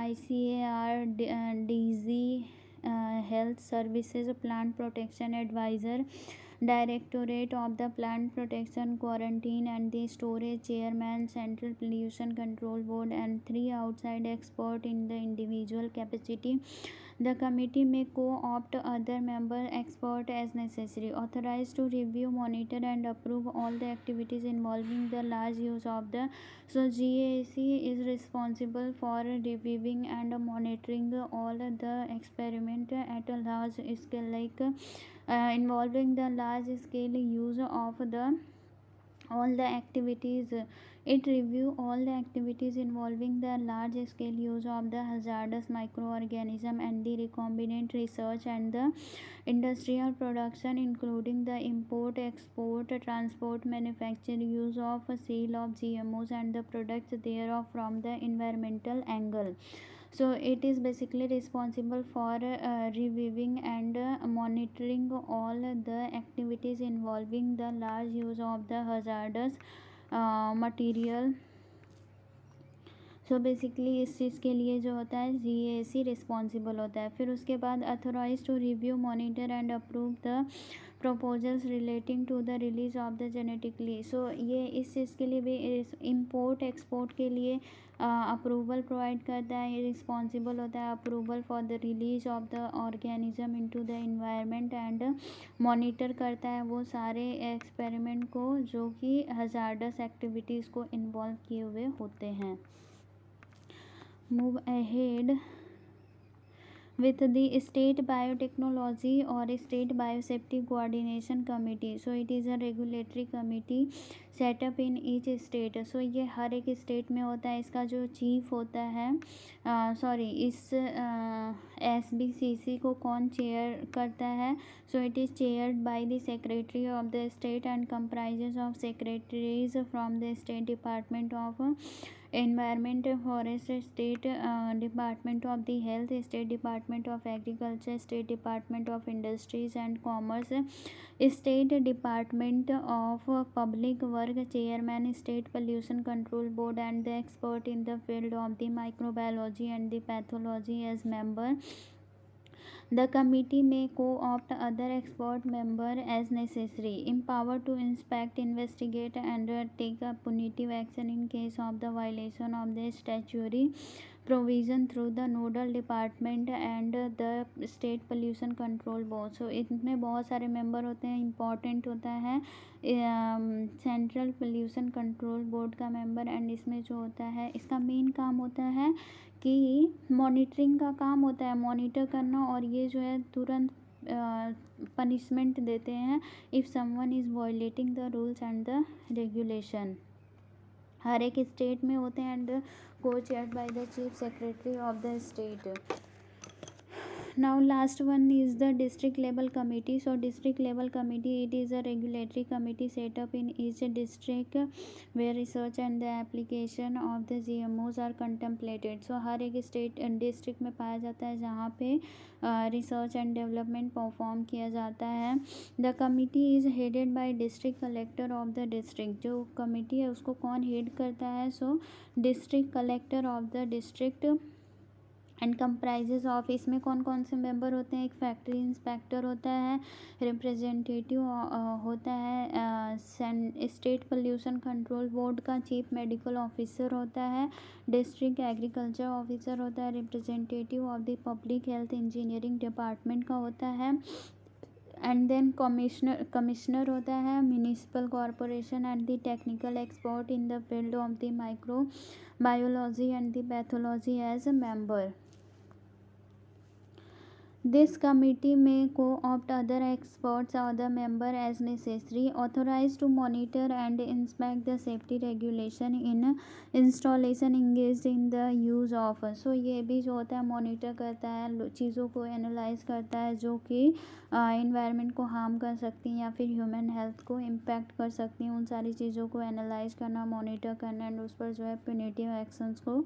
ICAR, DG health services, plant protection adviser, directorate of the plant protection, quarantine and the storage, chairman central pollution control board and 3 outside expert in the individual capacity. The committee may co-opt other member expert as necessary. Authorized to review, monitor and approve all the activities involving the large use of the. So GAC is responsible for reviewing and monitoring all the experiment at a large scale, like involving the large scale use of the all the activities. It review all the activities involving the large scale use of the hazardous microorganism and the recombinant research and the industrial production, including the import, export, transport, manufacture, use of sale of GMOs and the products thereof from the environmental angle. So it is basically responsible for reviewing and monitoring all the activities involving the large use of the hazardous material so basically इस चीज़ के लिए जो होता है GAC रिस्पॉन्सिबल होता है। फिर उसके बाद authorize to review, monitor and approve the proposals relating to the release of the genetically. So ये इस चीज़ के लिए भी इम्पोर्ट एक्सपोर्ट के लिए अप्रूवल प्रोवाइड करता है, रिस्पॉन्सिबल होता है approval for the release of the organism into the environment and monitor करता है वो सारे एक्सपेरिमेंट को जो कि हजार्डस एक्टिविटीज़ को इन्वॉल्व किए हुए होते हैं। Move ahead with the state biotechnology or state biosafety coordination committee. So it is a regulatory committee set up in each state. So ये हर एक स्टेट में होता है। इसका जो चीफ होता है इस SBCC को कौन चेयर करता है? So it is chaired by the secretary of the state and comprises of secretaries from the state department of environment, forest, state department of the health, state department of agriculture, state department of industries and commerce, state department of public work, chairman, state pollution control board and the expert in the field of the microbiology and the pathology as member. The committee may co-opt other expert member as necessary, empowered to inspect, investigate and take a punitive action in case of the violation of the statutory provision through the nodal department and the state pollution control board. So इनमें बहुत सारे मेंबर होते हैं। इम्पॉर्टेंट होता है सेंट्रल पोल्यूशन कंट्रोल बोर्ड का मेंबर, एंड इसमें जो होता है इसका मेन काम होता है कि मॉनिटरिंग का काम होता है, मॉनिटर करना, और ये जो है तुरंत पनिशमेंट देते हैं if someone is violating the rules and the regulation. हर एक स्टेट में होते हैं and co chaired by the chief secretary of the state. Now last one is the district level committee. So district level committee, it is a regulatory committee set up in each district where research and the application of the GMOs are contemplated. So हर एक स्टेट डिस्ट्रिक्ट में पाया जाता है जहाँ पे रिसर्च एंड डेवलपमेंट परफॉर्म किया जाता है। The committee is headed by district collector of the district. जो कमिटी है उसको कौन हेड करता है? सो district collector of the district and comprises of, इसमें कौन कौन से मेंबर होते हैं? एक फैक्ट्री इंस्पेक्टर होता है, रिप्रेजेंटेटिव होता है स्टेट पोल्यूशन कंट्रोल बोर्ड का, चीफ मेडिकल ऑफिसर होता है, डिस्ट्रिक्ट एग्रीकल्चर ऑफिसर होता है, representative of the public health engineering department का होता है, एंड देन कमिश्नर होता है municipal corporation and the technical expert in the field of the microbiology and the pathology as a member. This committee may co-opt other experts or the member as necessary, authorized to monitor and inspect the safety regulation in installation engaged in the use of. So ये भी जो होता है मॉनिटर करता है, चीज़ों को एनालाइज करता है जो कि इन्वायरमेंट को हार्म कर सकती हैं या फिर ह्यूमन हेल्थ को इम्पैक्ट कर सकती हैं। उन सारी चीज़ों को एनालाइज करना, मॉनिटर करना एंड उस पर जो है प्यूनिटिव एक्शंस को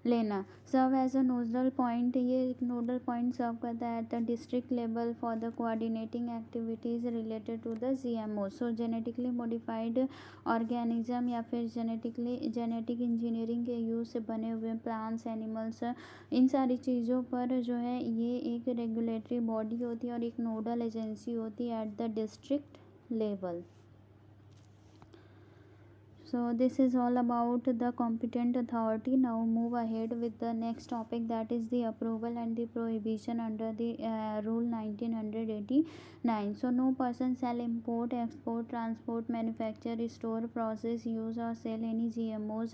लेना। Serve as a nodal point, ये एक नोडल पॉइंट सर्व करता है at the district level for the coordinating activities related to the GMO। So genetically modified organism या फिर जेनेटिक इंजीनियरिंग के यूज़ से बने हुए प्लांट्स, एनिमल्स, इन सारी चीज़ों पर जो है ये एक रेगुलेटरी बॉडी होती है और एक नोडल एजेंसी होती है at the district level. So this is all about the competent authority. Now move ahead with the next topic, that is the approval and the prohibition under the rule 1989. So no person shall import, export, transport, manufacture, store, process, use or sell any GMOs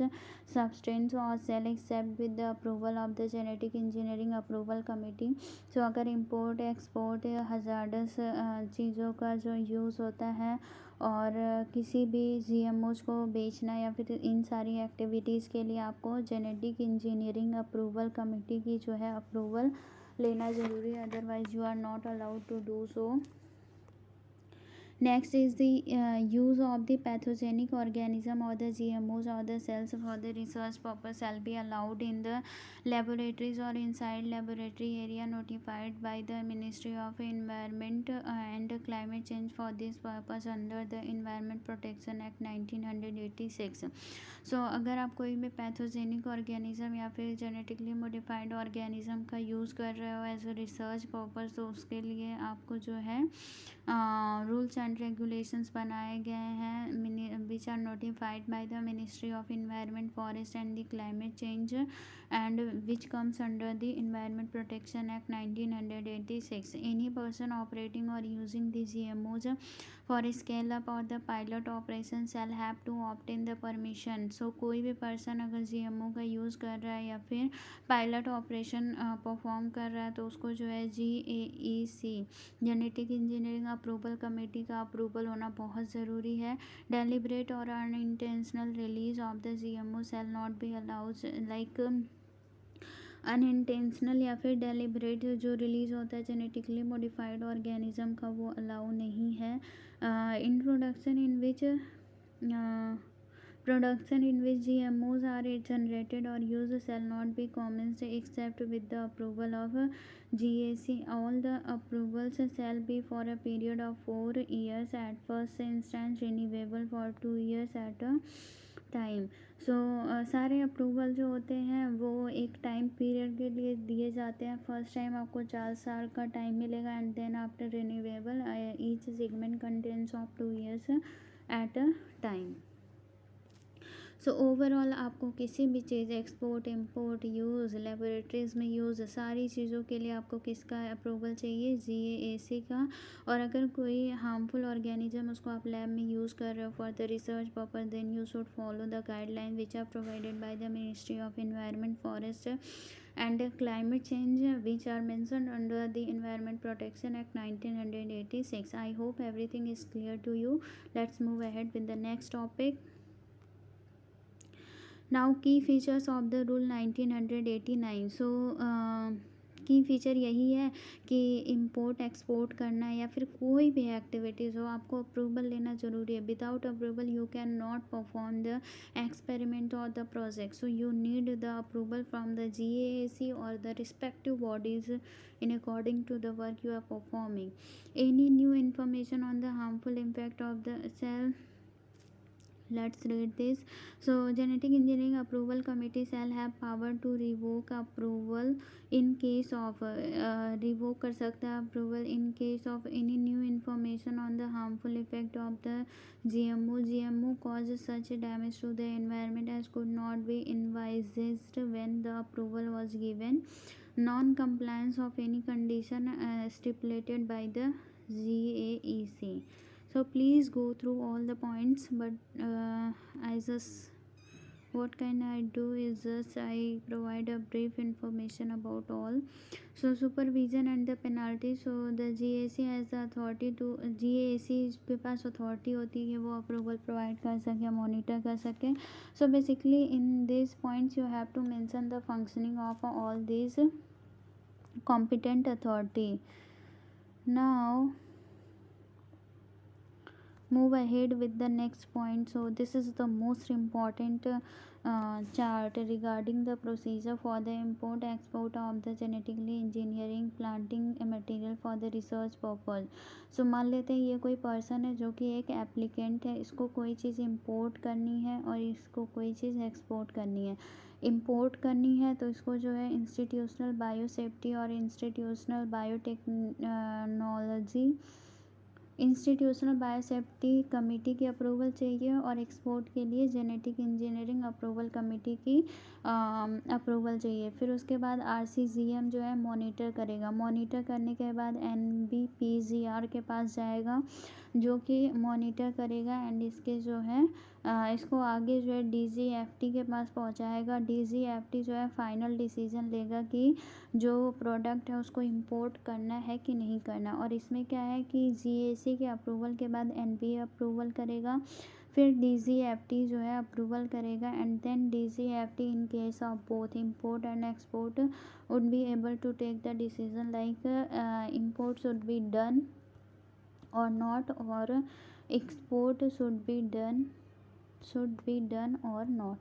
substance or sell except with the approval of the genetic engineering approval committee. So अगर import, export, hazardous चीज़ों का जो यूज़ होता है और किसी भी GMOs को बेचना या फिर इन सारी एक्टिविटीज़ के लिए आपको जेनेटिक इंजीनियरिंग अप्रूवल कमेटी की जो है अप्रूवल लेना ज़रूरी है, otherwise you are not allowed to do so. Next is the use of the pathogenic organism or the GMOs or the cells for the research purpose shall be allowed in the laboratories or inside laboratory area notified by the Ministry of Environment and Climate Change for this purpose under the Environment Protection Act 1986. सो अगर आप कोई भी पैथोजेनिक ऑर्गेनिज्म या फिर जेनेटिकली मॉडिफाइड ऑर्गेनिज्म का यूज़ कर रहे हो एज अ रिसर्च पर्पस, तो उसके लिए आपको जो है रूल्स एंड रेगुलेशंस बनाए गए हैं which are notified by the ministry of environment forest and the climate change and which comes under the Environment Protection Act 1986. Any person operating or using the GMOs for scale up or the pilot operation shall have to obtain the permission. So कोई भी पर्सन अगर GMO का यूज़ कर रहा है या फिर पायलट ऑपरेशन परफॉर्म कर रहा है तो उसको जो है GAEC genetic engineering approval committee का अप्रूवल होना बहुत ज़रूरी है. डेलिब्रेट और unintentional release of the GMO shall not be allowed. Like unintentional या फिर डेलिब्रेट जो रिलीज़ होता है जेनेटिकली मॉडिफाइड ऑर्गेनिज्म का वो अलाउ नहीं है. Introduction in which production in which GMOs are generated or used shall not be commenced except with the approval of GAC. All the approvals shall be for a period of 4 years at first instance, renewable for 2 years at a time. सो सारे अप्रूवल जो होते हैं वो एक टाइम पीरियड के लिए दिए जाते हैं. फर्स्ट टाइम आपको 4 साल का टाइम मिलेगा and then after renewable each segment contents of 2 years at a time. So overall आपको किसी भी चीज़ एक्सपोर्ट इम्पोर्ट यूज़ लेबोरेटरीज़ में यूज़ सारी चीज़ों के लिए आपको किसका अप्रूवल चाहिए? GAC का. और अगर कोई हार्मफुल ऑर्गेनिज्म उसको आप लैब में यूज़ कर रहे हो for the research purpose then you should follow the guideline which are provided by the ministry of environment forest and climate change which are mentioned under the Environment Protection Act 1986. I hope everything is clear to you. Let's move ahead with the next topic. Now की फ़ीचर्स ऑफ द रूल 1989. सो की फ़ीचर यही है कि इम्पोर्ट एक्सपोर्ट करना या फिर कोई भी एक्टिविटीज़ हो आपको अप्रूवल लेना ज़रूरी है. Without approval you can not perform the experiment और the project. So you need the approval from the GAC और the respective bodies in according to the work you are performing. Any new information on the harmful impact of the cell. Let's read this. So genetic engineering approval committee shall have power to revoke approval in case of revoke कर सकता है approval in case of any new information on the harmful effect of the GMO causes such damage to the environment as could not be envisaged when the approval was given. Non-compliance of any condition stipulated by the GAEC. So please go through all the points, but I just what can I do is just I provide a brief information about all. So supervision and the penalty. So the GAC has the authority to GAC के पास अथॉरिटी होती है वो अप्रूवल प्रोवाइड कर सके मॉनिटर कर सके. So basically in these points you have to mention the functioning of all these competent authority. Now move ahead with the next point. So this is the most important chart regarding the procedure for the import export of the genetically engineering planting material for the research purpose. So मान लेते हैं ये कोई पर्सन है जो कि एक एप्लीकेंट है. इसको कोई चीज़ इंपोर्ट करनी है और इसको कोई चीज़ एक्सपोर्ट करनी है. इंपोर्ट करनी है तो इसको जो है इंस्टीट्यूशनल बायोसेफ्टी और institutional biotechnology institutional biosafety committee की अप्रूवल चाहिए और एक्सपोर्ट के लिए जेनेटिक इंजीनियरिंग अप्रूवल कमेटी की अप्रूवल चाहिए. फिर उसके बाद RCGM जो है मॉनिटर करेगा. मॉनिटर करने के बाद NBPGR के पास जाएगा जो कि मॉनिटर करेगा एंड इसके जो है इसको आगे जो है DGFT के पास पहुंचाएगा. DGFT जो है फाइनल डिसीजन लेगा कि जो प्रोडक्ट है उसको इंपोर्ट करना है कि नहीं करना. और इसमें क्या है कि GAC के अप्रूवल के बाद NPA अप्रूवल करेगा. फिर DGFT जो है अप्रूवल करेगा and then DGFT in case of both import and export would be able to take the decision like import should be done or not, or export should be done or not.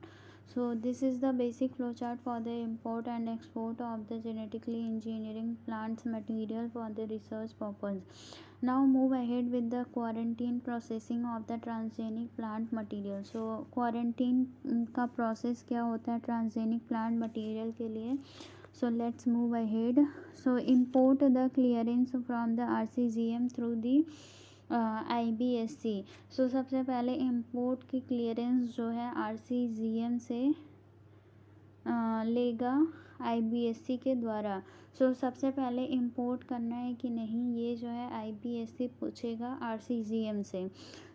So this is the basic flowchart for the import and export of the genetically engineering plants material for the research purpose. Now move ahead with the quarantine processing of the transgenic plant material. So quarantine का process क्या होता है transgenic plant material के लिए. So let's move ahead. So import the clearance from the RCGM through the IBSC. सो सबसे पहले इम्पोर्ट की क्लियरेंस जो है RCGM से लेगा IBSC के द्वारा. सो सबसे पहले इंपोर्ट करना है कि नहीं, ये जो है IBSC पूछेगा RCGM से.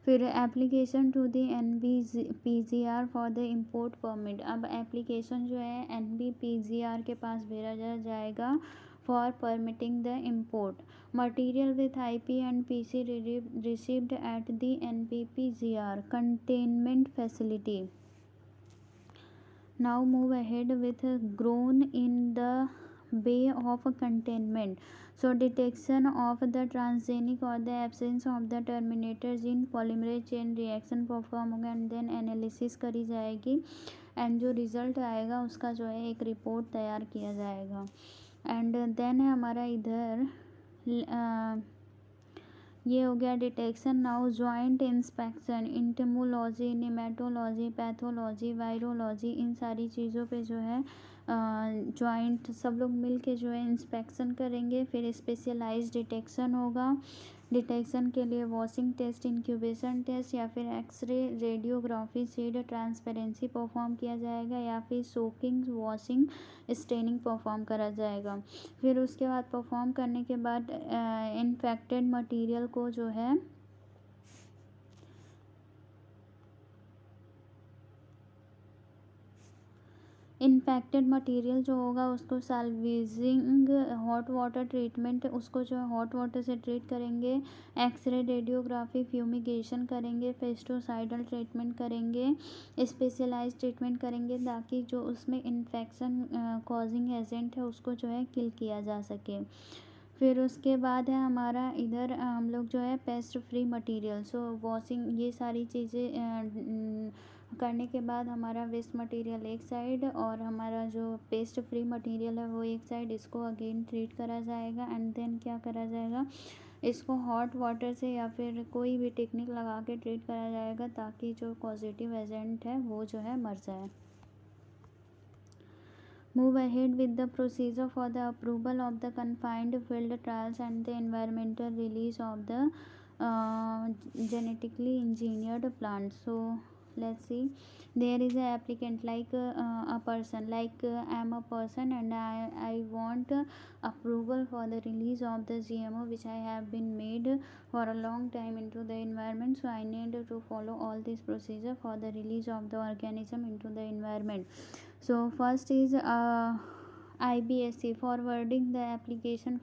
फिर application to the NBPGR for the import permit. अब एप्लीकेशन जो है NBPGR के पास भेजा जाएगा for permitting the import. Material with IP and PC received at the NBPGR containment facility. Now move ahead with grown in the bay of containment. So detection of the transgenic or the absence of the terminators in polymerase chain reaction perform होगा and then analysis करी जाएगी and जो रिज़ल्ट आएगा उसका जो है एक रिपोर्ट तैयार किया जाएगा. एंड देन है हमारा इधर ये हो गया detection. Now joint inspection, entomology, nematology, pathology, virology, इन सारी चीज़ों पे जो है जॉइंट सब लोग मिल के जो है इंस्पेक्शन करेंगे. फिर स्पेशलाइज्ड डिटेक्शन होगा. डिटेक्शन के लिए वॉशिंग टेस्ट, इंक्यूबेशन टेस्ट या फिर x-ray, radiography, seed transparency perform किया जाएगा या फिर सोकिंग, वॉशिंग, स्टेनिंग परफॉर्म करा जाएगा. फिर उसके बाद परफॉर्म करने के बाद इन्फेक्टेड मटेरियल को जो है इन्फेक्टेड मटेरियल जो होगा उसको साल्वेजिंग हॉट वाटर ट्रीटमेंट, उसको जो है हॉट वाटर से ट्रीट करेंगे. एक्सरे, रेडियोग्राफी, फ्यूमिगेशन करेंगे, पेस्टिसाइडल ट्रीटमेंट करेंगे, स्पेशलाइज्ड ट्रीटमेंट करेंगे ताकि जो उसमें इन्फेक्शन कॉजिंग एजेंट है उसको जो है किल किया जा सके. फिर उसके बाद है हमारा इधर हम लोग जो है पेस्ट फ्री मटेरियल. सो वॉशिंग, ये सारी चीज़ें करने के बाद हमारा वेस्ट मटेरियल एक साइड और हमारा जो पेस्ट फ्री मटेरियल है वो एक साइड, इसको अगेन ट्रीट करा जाएगा. एंड देन क्या करा जाएगा, इसको हॉट वाटर से या फिर कोई भी टेक्निक लगा के ट्रीट करा जाएगा ताकि जो पॉजिटिव एजेंट है वो जो है मर जाए. Move ahead with the procedure for the approval of the confined field trials and the environmental release of the genetically engineered plants. So let's see, there is a applicant like a person, like I am a person and I want approval for the release of the GMO which I have been made for a long time into the environment. So I need to follow all this procedure for the release of the organism into the environment. So first is IBSC, forwarding the application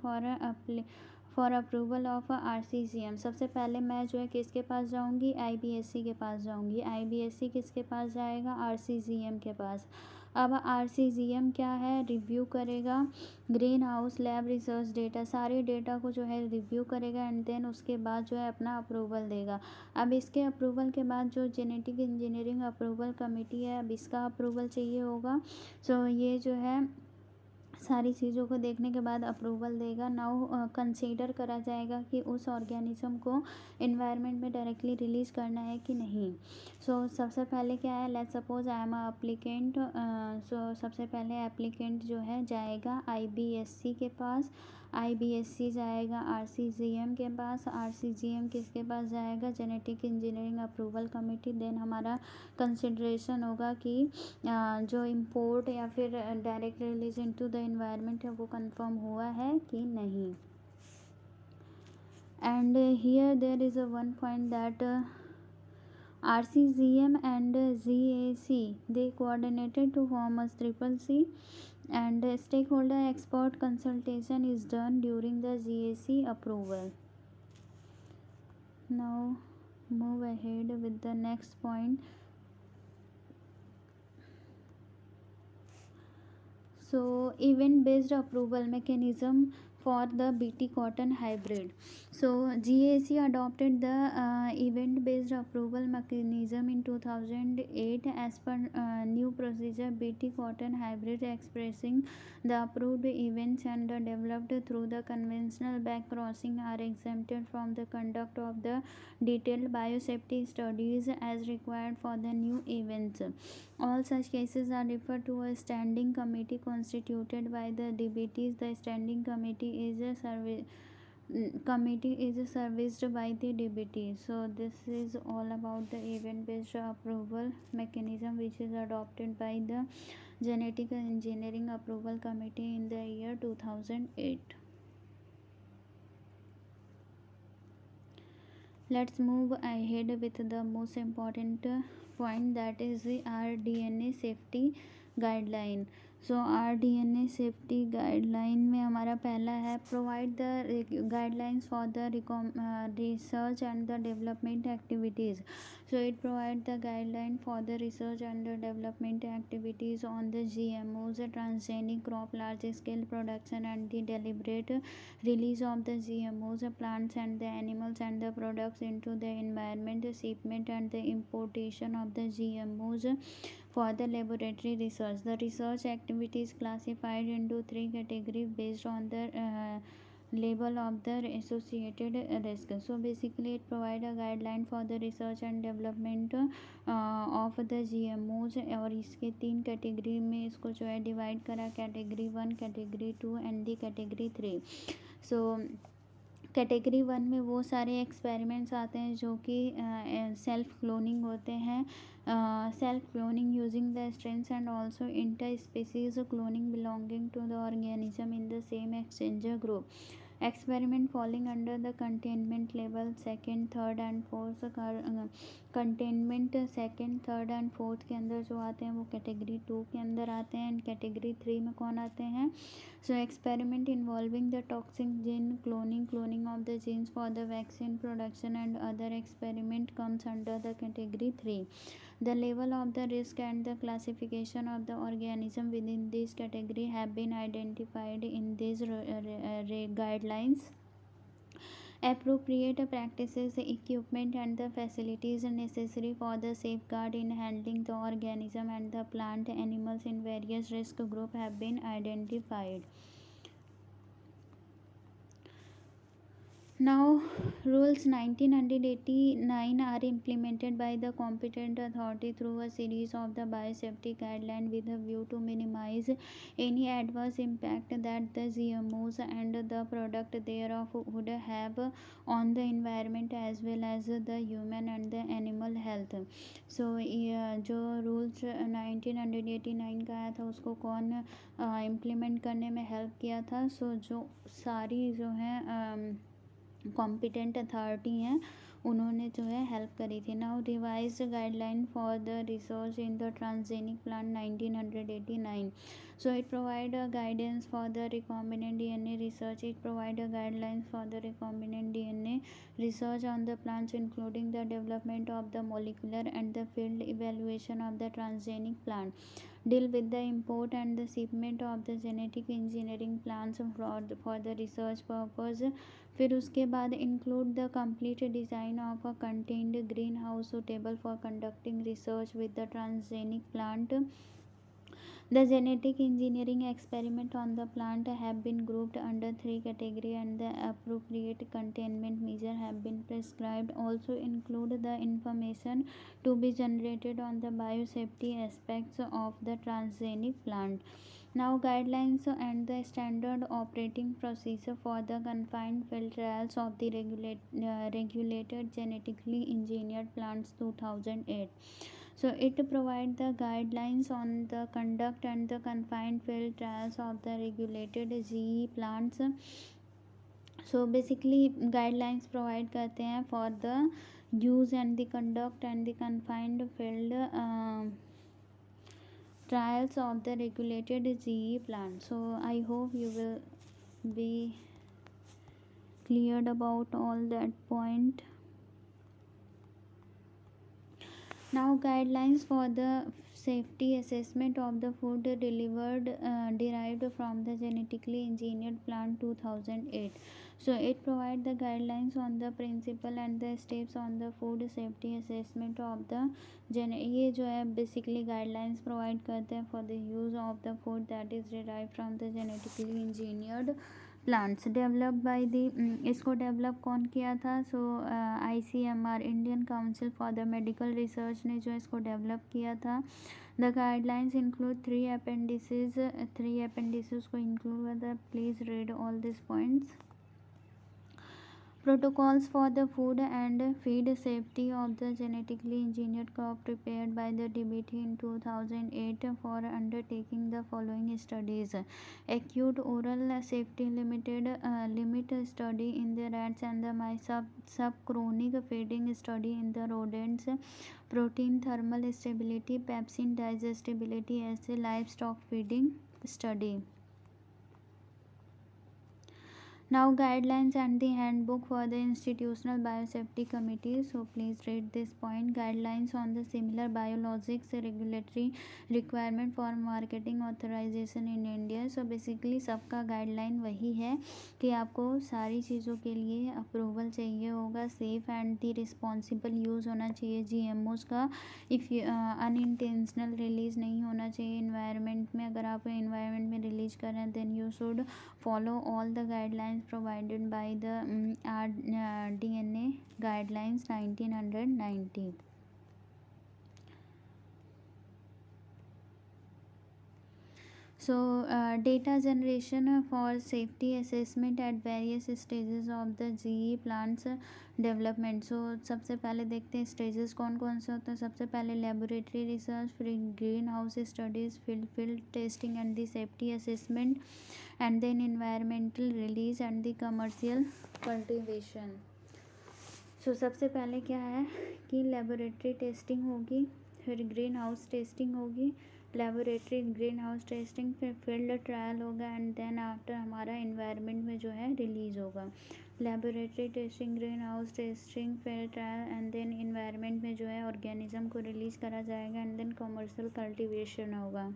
for approval of RCGM. सबसे पहले मैं जो है किसके पास जाऊंगी, IBSC के पास जाऊंगी. IBSC किसके पास जाएगा, RCGM के पास. अब RCGM क्या है, रिव्यू करेगा green house lab research data, सारे डेटा को जो है रिव्यू करेगा एंड देन उसके बाद जो है अपना अप्रूवल देगा. अब इसके अप्रूवल के बाद जो जेनेटिक इंजीनियरिंग अप्रूवल कमेटी है, अब इसका अप्रूवल चाहिए होगा. सो ये जो है सारी चीज़ों को देखने के बाद अप्रूवल देगा. नाउ कंसीडर करा जाएगा कि उस ऑर्गेनिज्म को इन्वायरमेंट में डायरेक्टली रिलीज़ करना है कि नहीं. सो सबसे पहले क्या है, let's suppose I am applicant. So सबसे पहले एप्लीकेंट जो है जाएगा IBSC के पास, IBSC जाएगा RCGM के पास, RCGM किसके पास जाएगा, genetic engineering approval committee. Then हमारा कंसिड्रेशन होगा कि जो इम्पोर्ट या फिर direct release into the environment है वो कंफर्म हुआ है कि नहीं. And here there is a one point that RCGM and GAC they coordinated to form a CCC and stakeholder expert consultation is done during the GAC approval. Now move ahead with the next point. So event based approval mechanism for the BT cotton hybrid. So GAC adopted the event-based approval mechanism in 2008 as per new procedure. BT cotton hybrid expressing the approved events and developed through the conventional back crossing are exempted from the conduct of the detailed biosafety studies as required for the new events. All such cases are referred to a standing committee constituted by the DBTs. The standing committee is a serviced by the DBT. So this is all about the event-based approval mechanism, which is adopted by the Genetic Engineering Approval Committee in the year 2008. Let's move ahead with the most important point, that is the rDNA safety guideline. So rDNA safety guideline में हमारा पहला है provide the guidelines for the research and the development activities. So it provides the guideline for the research and the development activities on the GMOs, transgenic crop large scale production and the deliberate release of the GMOs, plants and the animals and the products into the environment, the shipment and the importation of the GMOs for the laboratory research. The research activities classified into three categories based on the label of the associated risk. So basically it provide a guideline for the research and development of the GMOs, और इसके तीन कैटेगरी में इसको जो है डिवाइड करा, category 1, category 2 and the category 3. So category 1 में वो सारे एक्सपेरिमेंट्स आते हैं जो कि सेल्फ क्लोनिंग होते हैं, self cloning using the strains and also interspecies cloning belonging to the organism in the same exchanger group. Experiment falling under the containment level second, third and fourth. Containment second, third and fourth के अंदर जो आते हैं वो कैटेगरी 2 के अंदर आते हैं. एंड कैटेगरी 3 में कौन आते हैं? So experiment involving the toxic gene cloning of the genes for the vaccine production and other experiment comes under the category 3. The level of the risk and the classification of the organism within this category have been identified in these guidelines. Appropriate practices, equipment and the facilities necessary for the safeguard in handling the organism and the plant animals in various risk group have been identified. Now, rules 1989 are implemented by the competent authority through a series of the biosafety guidelines with a view to minimize any adverse impact that the GMOs and the product thereof would have on the environment as well as the human and the animal health. So जो रूल्स 1989 का आया था उसको कौन इम्प्लीमेंट करने में हेल्प किया था? सो जो सारी जो हैं कॉम्पिटेंट अथॉरिटी हैं उन्होंने जो है हेल्प करी थी. Now revise guideline for the research in the transgenic plant 1989. So it provide a guidance for the recombinant DNA research. It provide a guidelines for the recombinant DNA research on the plants, including the development of the molecular and the field evaluation of the transgenic plant. Deal with the import and the shipment of the genetic engineering plants for the research purpose. फिर उसके बाद include the complete design of a contained green house suitable for conducting research with the transgenic plant. The genetic engineering experiment on the plant have been grouped under 3 categories and the appropriate containment measures have been prescribed. Also include the information to be generated on the biosafety aspects of the transgenic plant. Now guidelines and the standard operating procedure for the confined field trials of the regulated genetically engineered plants 2008. So it provides the guidelines on the conduct and the confined field trials of the regulated GE plants. So basically guidelines provide करते हैं for the use and the conduct and the confined field trials of the regulated GE plant. So I hope you will be cleared about all that point. Now guidelines for the safety assessment of the food derived from the genetically engineered plant 2008. So it provides the guidelines on the principle and the steps on the food safety assessment of the ये जो है बेसिकली गाइडलाइंस प्रोवाइड करते हैं for the use of the food that is derive from the genetically engineered plants develop by the इसको डेवलप कौन किया था? सो ICMR Indian council for the medical research ने जो इसको डेवलप किया था. The guidelines include three appendices को इंक्लूड करता है. Please read all this points. Protocols for the food and feed safety of the genetically engineered crop prepared by the DBT in 2008 for undertaking the following studies: acute oral safety limit study in the rats and the mice, subchronic feeding study in the rodents, protein thermal stability, pepsin digestibility as a livestock feeding study. Now guidelines and the handbook for the institutional biosafety committee. So please read this point. Guidelines on the similar biologics regulatory requirement for marketing authorization in India. So basically सबका guideline वही है कि आपको सारी चीज़ों के लिए अप्रूवल चाहिए होगा. Safe and the responsible use होना चाहिए GMOs का. इफ़ अनइंटेंशनल रिलीज़ नहीं होना चाहिए इन्वायरमेंट में. अगर आप इन्वायरमेंट में रिलीज कर रहे हैं then you should follow all the guidelines provided by the DNA guidelines 1990. So data generation for safety assessment at various stages of the GE plants development. So सबसे पहले देखते हैं स्टेजेस कौन कौन से होते हैं. सबसे पहले लेबोरेटरी रिसर्च, फिर greenhouse studies, field testing and the safety assessment, and then environmental release and the commercial cultivation. So सबसे पहले क्या है कि लेबोरेटरी टेस्टिंग होगी, फिर ग्रीन हाउस टेस्टिंग होगी, लेबोरेटरी ग्रीन हाउस टेस्टिंग, फिर फील्ड ट्रायल होगा, एंड देन आफ्टर हमारा इन्वायरमेंट में जो है रिलीज़ होगा. Laboratory testing, greenhouse testing, field trial, and then environment में जो है ऑर्गेनिज्म को रिलीज़ करा जाएगा, एंड देन कमर्शियल कल्टीवेशन होगा.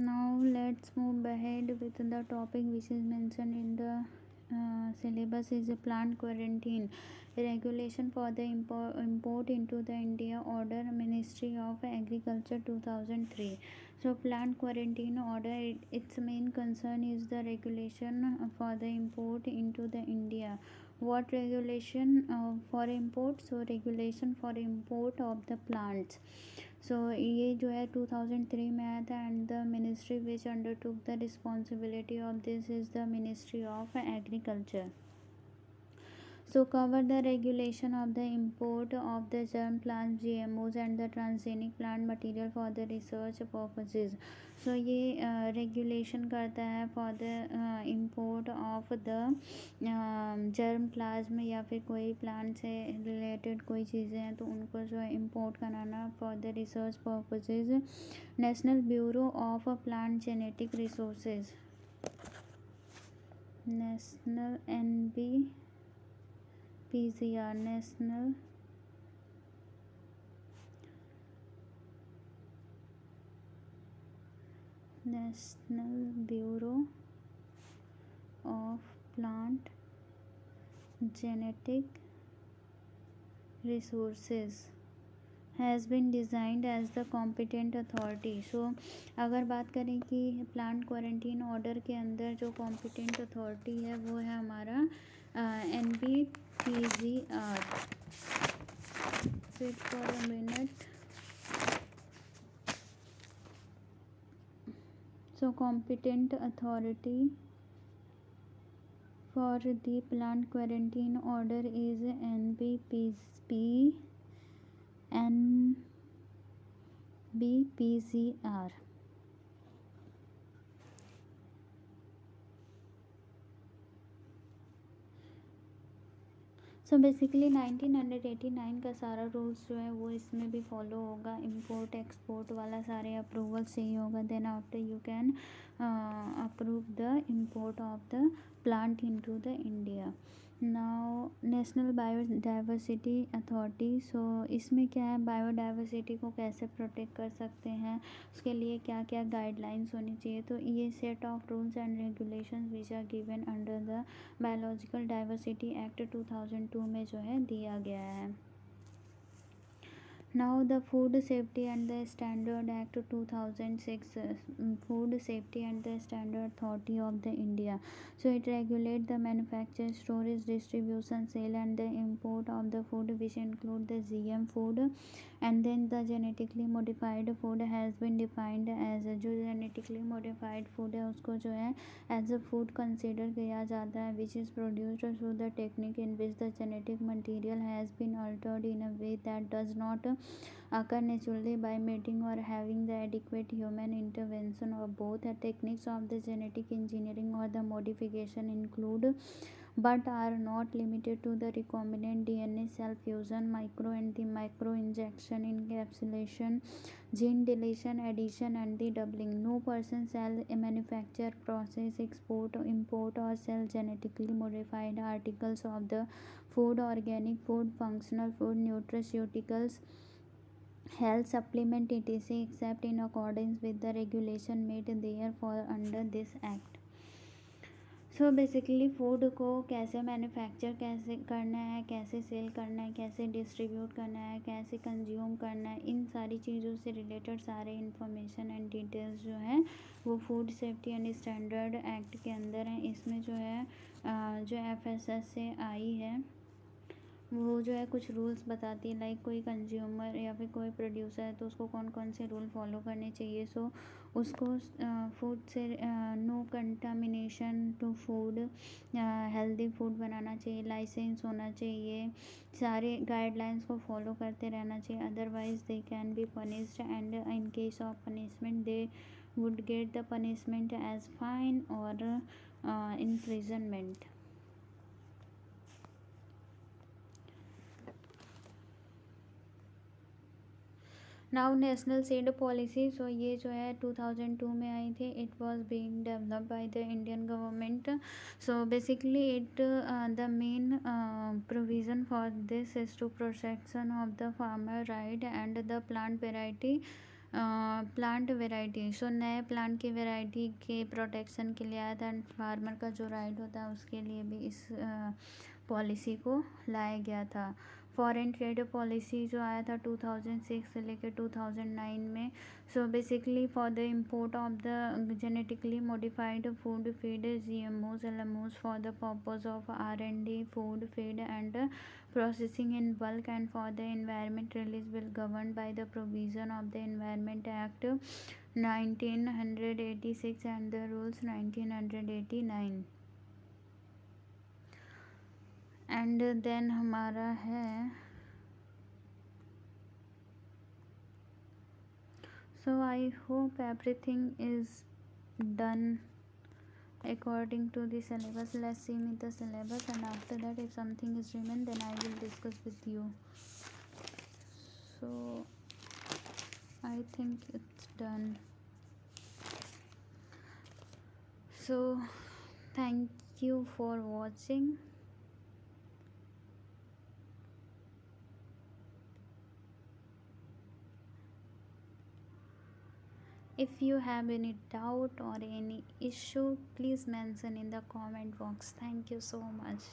Now let's move ahead with the topic which is mentioned in the syllabus is plant quarantine regulation for the import into the India order, Ministry of Agriculture 2003. So plant quarantine order, its main concern is the regulation for the import into the India. What regulation for import? So regulation for import of the plants. सो ये जो है 2003 में आया था, and the ministry which undertook the responsibility of this is the ministry of agriculture. So cover the regulation of the import of the germ plants, GMOs and the transgenic plant material for the research purposes. So ये रेगुलेशन करता है for the import of the germ plasm या फिर कोई प्लांट से रिलेटेड कोई चीज़ें हैं तो उनको जो है इम्पोर्ट कराना for the research purposes. National bureau of plant genetic resources, national NBPCR, National Bureau of Plant Genetic Resources has been designed as the competent authority. So अगर बात करें कि प्लांट क्वारंटीन ऑर्डर के अंदर जो कॉम्पिटेंट अथॉरिटी है वो है हमारा NBPCR. Wait for a minute. So competent authority for the plant quarantine order is NBPCR. So basically 1989 का सारा रूल्स जो है वो इसमें भी फॉलो होगा। इम्पोर्ट एक्सपोर्ट वाला सारे अप्रूवल चाहिए होगा। Then after you can approve the import of the plant into the India. Now national biodiversity authority, so इसमें क्या है, बायोडाइवर्सिटी को कैसे प्रोटेक्ट कर सकते हैं, उसके लिए क्या क्या गाइडलाइंस होनी चाहिए। तो ये set of rules and regulations which are given under the biological diversity act 2002 में जो है दिया गया है। Now the Food Safety and the Standard Act 2006, Food Safety and the Standard Authority of the India. So it regulates the manufacture, storage, distribution, sale and the import of the food, which include the GM food, and then the genetically modified food has been defined as जो genetically modified food है उसको जो है as a food consider किया जाता है which is produced through the technique in which the genetic material has been altered in a way that does not occur naturally by mating or having the adequate human intervention, or both the techniques of the genetic engineering or the modification include but are not limited to the recombinant DNA cell fusion, micro and the micro injection, encapsulation, gene deletion, addition and the doubling. No person shall manufacture, process, export, import or sell genetically modified articles of the food, organic food, functional food, nutraceuticals, health supplement etc except in accordance with the regulation made therefore under this act. So basically food को कैसे मैन्युफैक्चर कैसे करना है, कैसे सेल करना है, कैसे डिस्ट्रीब्यूट करना है, कैसे कंज्यूम करना है, इन सारी चीज़ों से रिलेटेड सारे इन्फॉर्मेशन एंड डिटेल्स जो हैं वो food safety and standard act के अंदर हैं। इसमें जो है जो FSS से आई है वो जो है कुछ रूल्स बताती है, लाइक कोई कंज्यूमर या फिर कोई प्रोड्यूसर है तो उसको कौन कौन से रूल फॉलो करने चाहिए। सो उसको फूड से no contamination to food, healthy food बनाना चाहिए, लाइसेंस होना चाहिए, सारे गाइडलाइंस को फॉलो करते रहना चाहिए, otherwise they can be punished and in case of punishment they would get the punishment as fine और imprisonment. Now national seed policy, so ये जो है 2002 में आई थी। It was being developed by the Indian government. So basically it the main provision for this is to protection of the farmer right and the plant variety. So नए प्लांट की वेराइटी के प्रोटेक्शन के लिए आया था एंड फार्मर का जो राइट होता है उसके लिए भी इस पॉलिसी को लाया गया था। फॉरेन ट्रेड पॉलिसी जो आया था 2006 से लेकर 2009 में। So basically for the import of the genetically modified food feed GMOs LMOs for the purpose of R&D food feed and processing in bulk and for the environment release will governed by the provision of the Environment Act 1986 and the rules 1989। And then हमारा है so I hope everything is done according to the syllabus. Let's see me the syllabus and after that if something is remain then I will discuss with you. So I think it's done. So thank you for watching. If you have any doubt or any issue, please mention in the comment box. Thank you so much.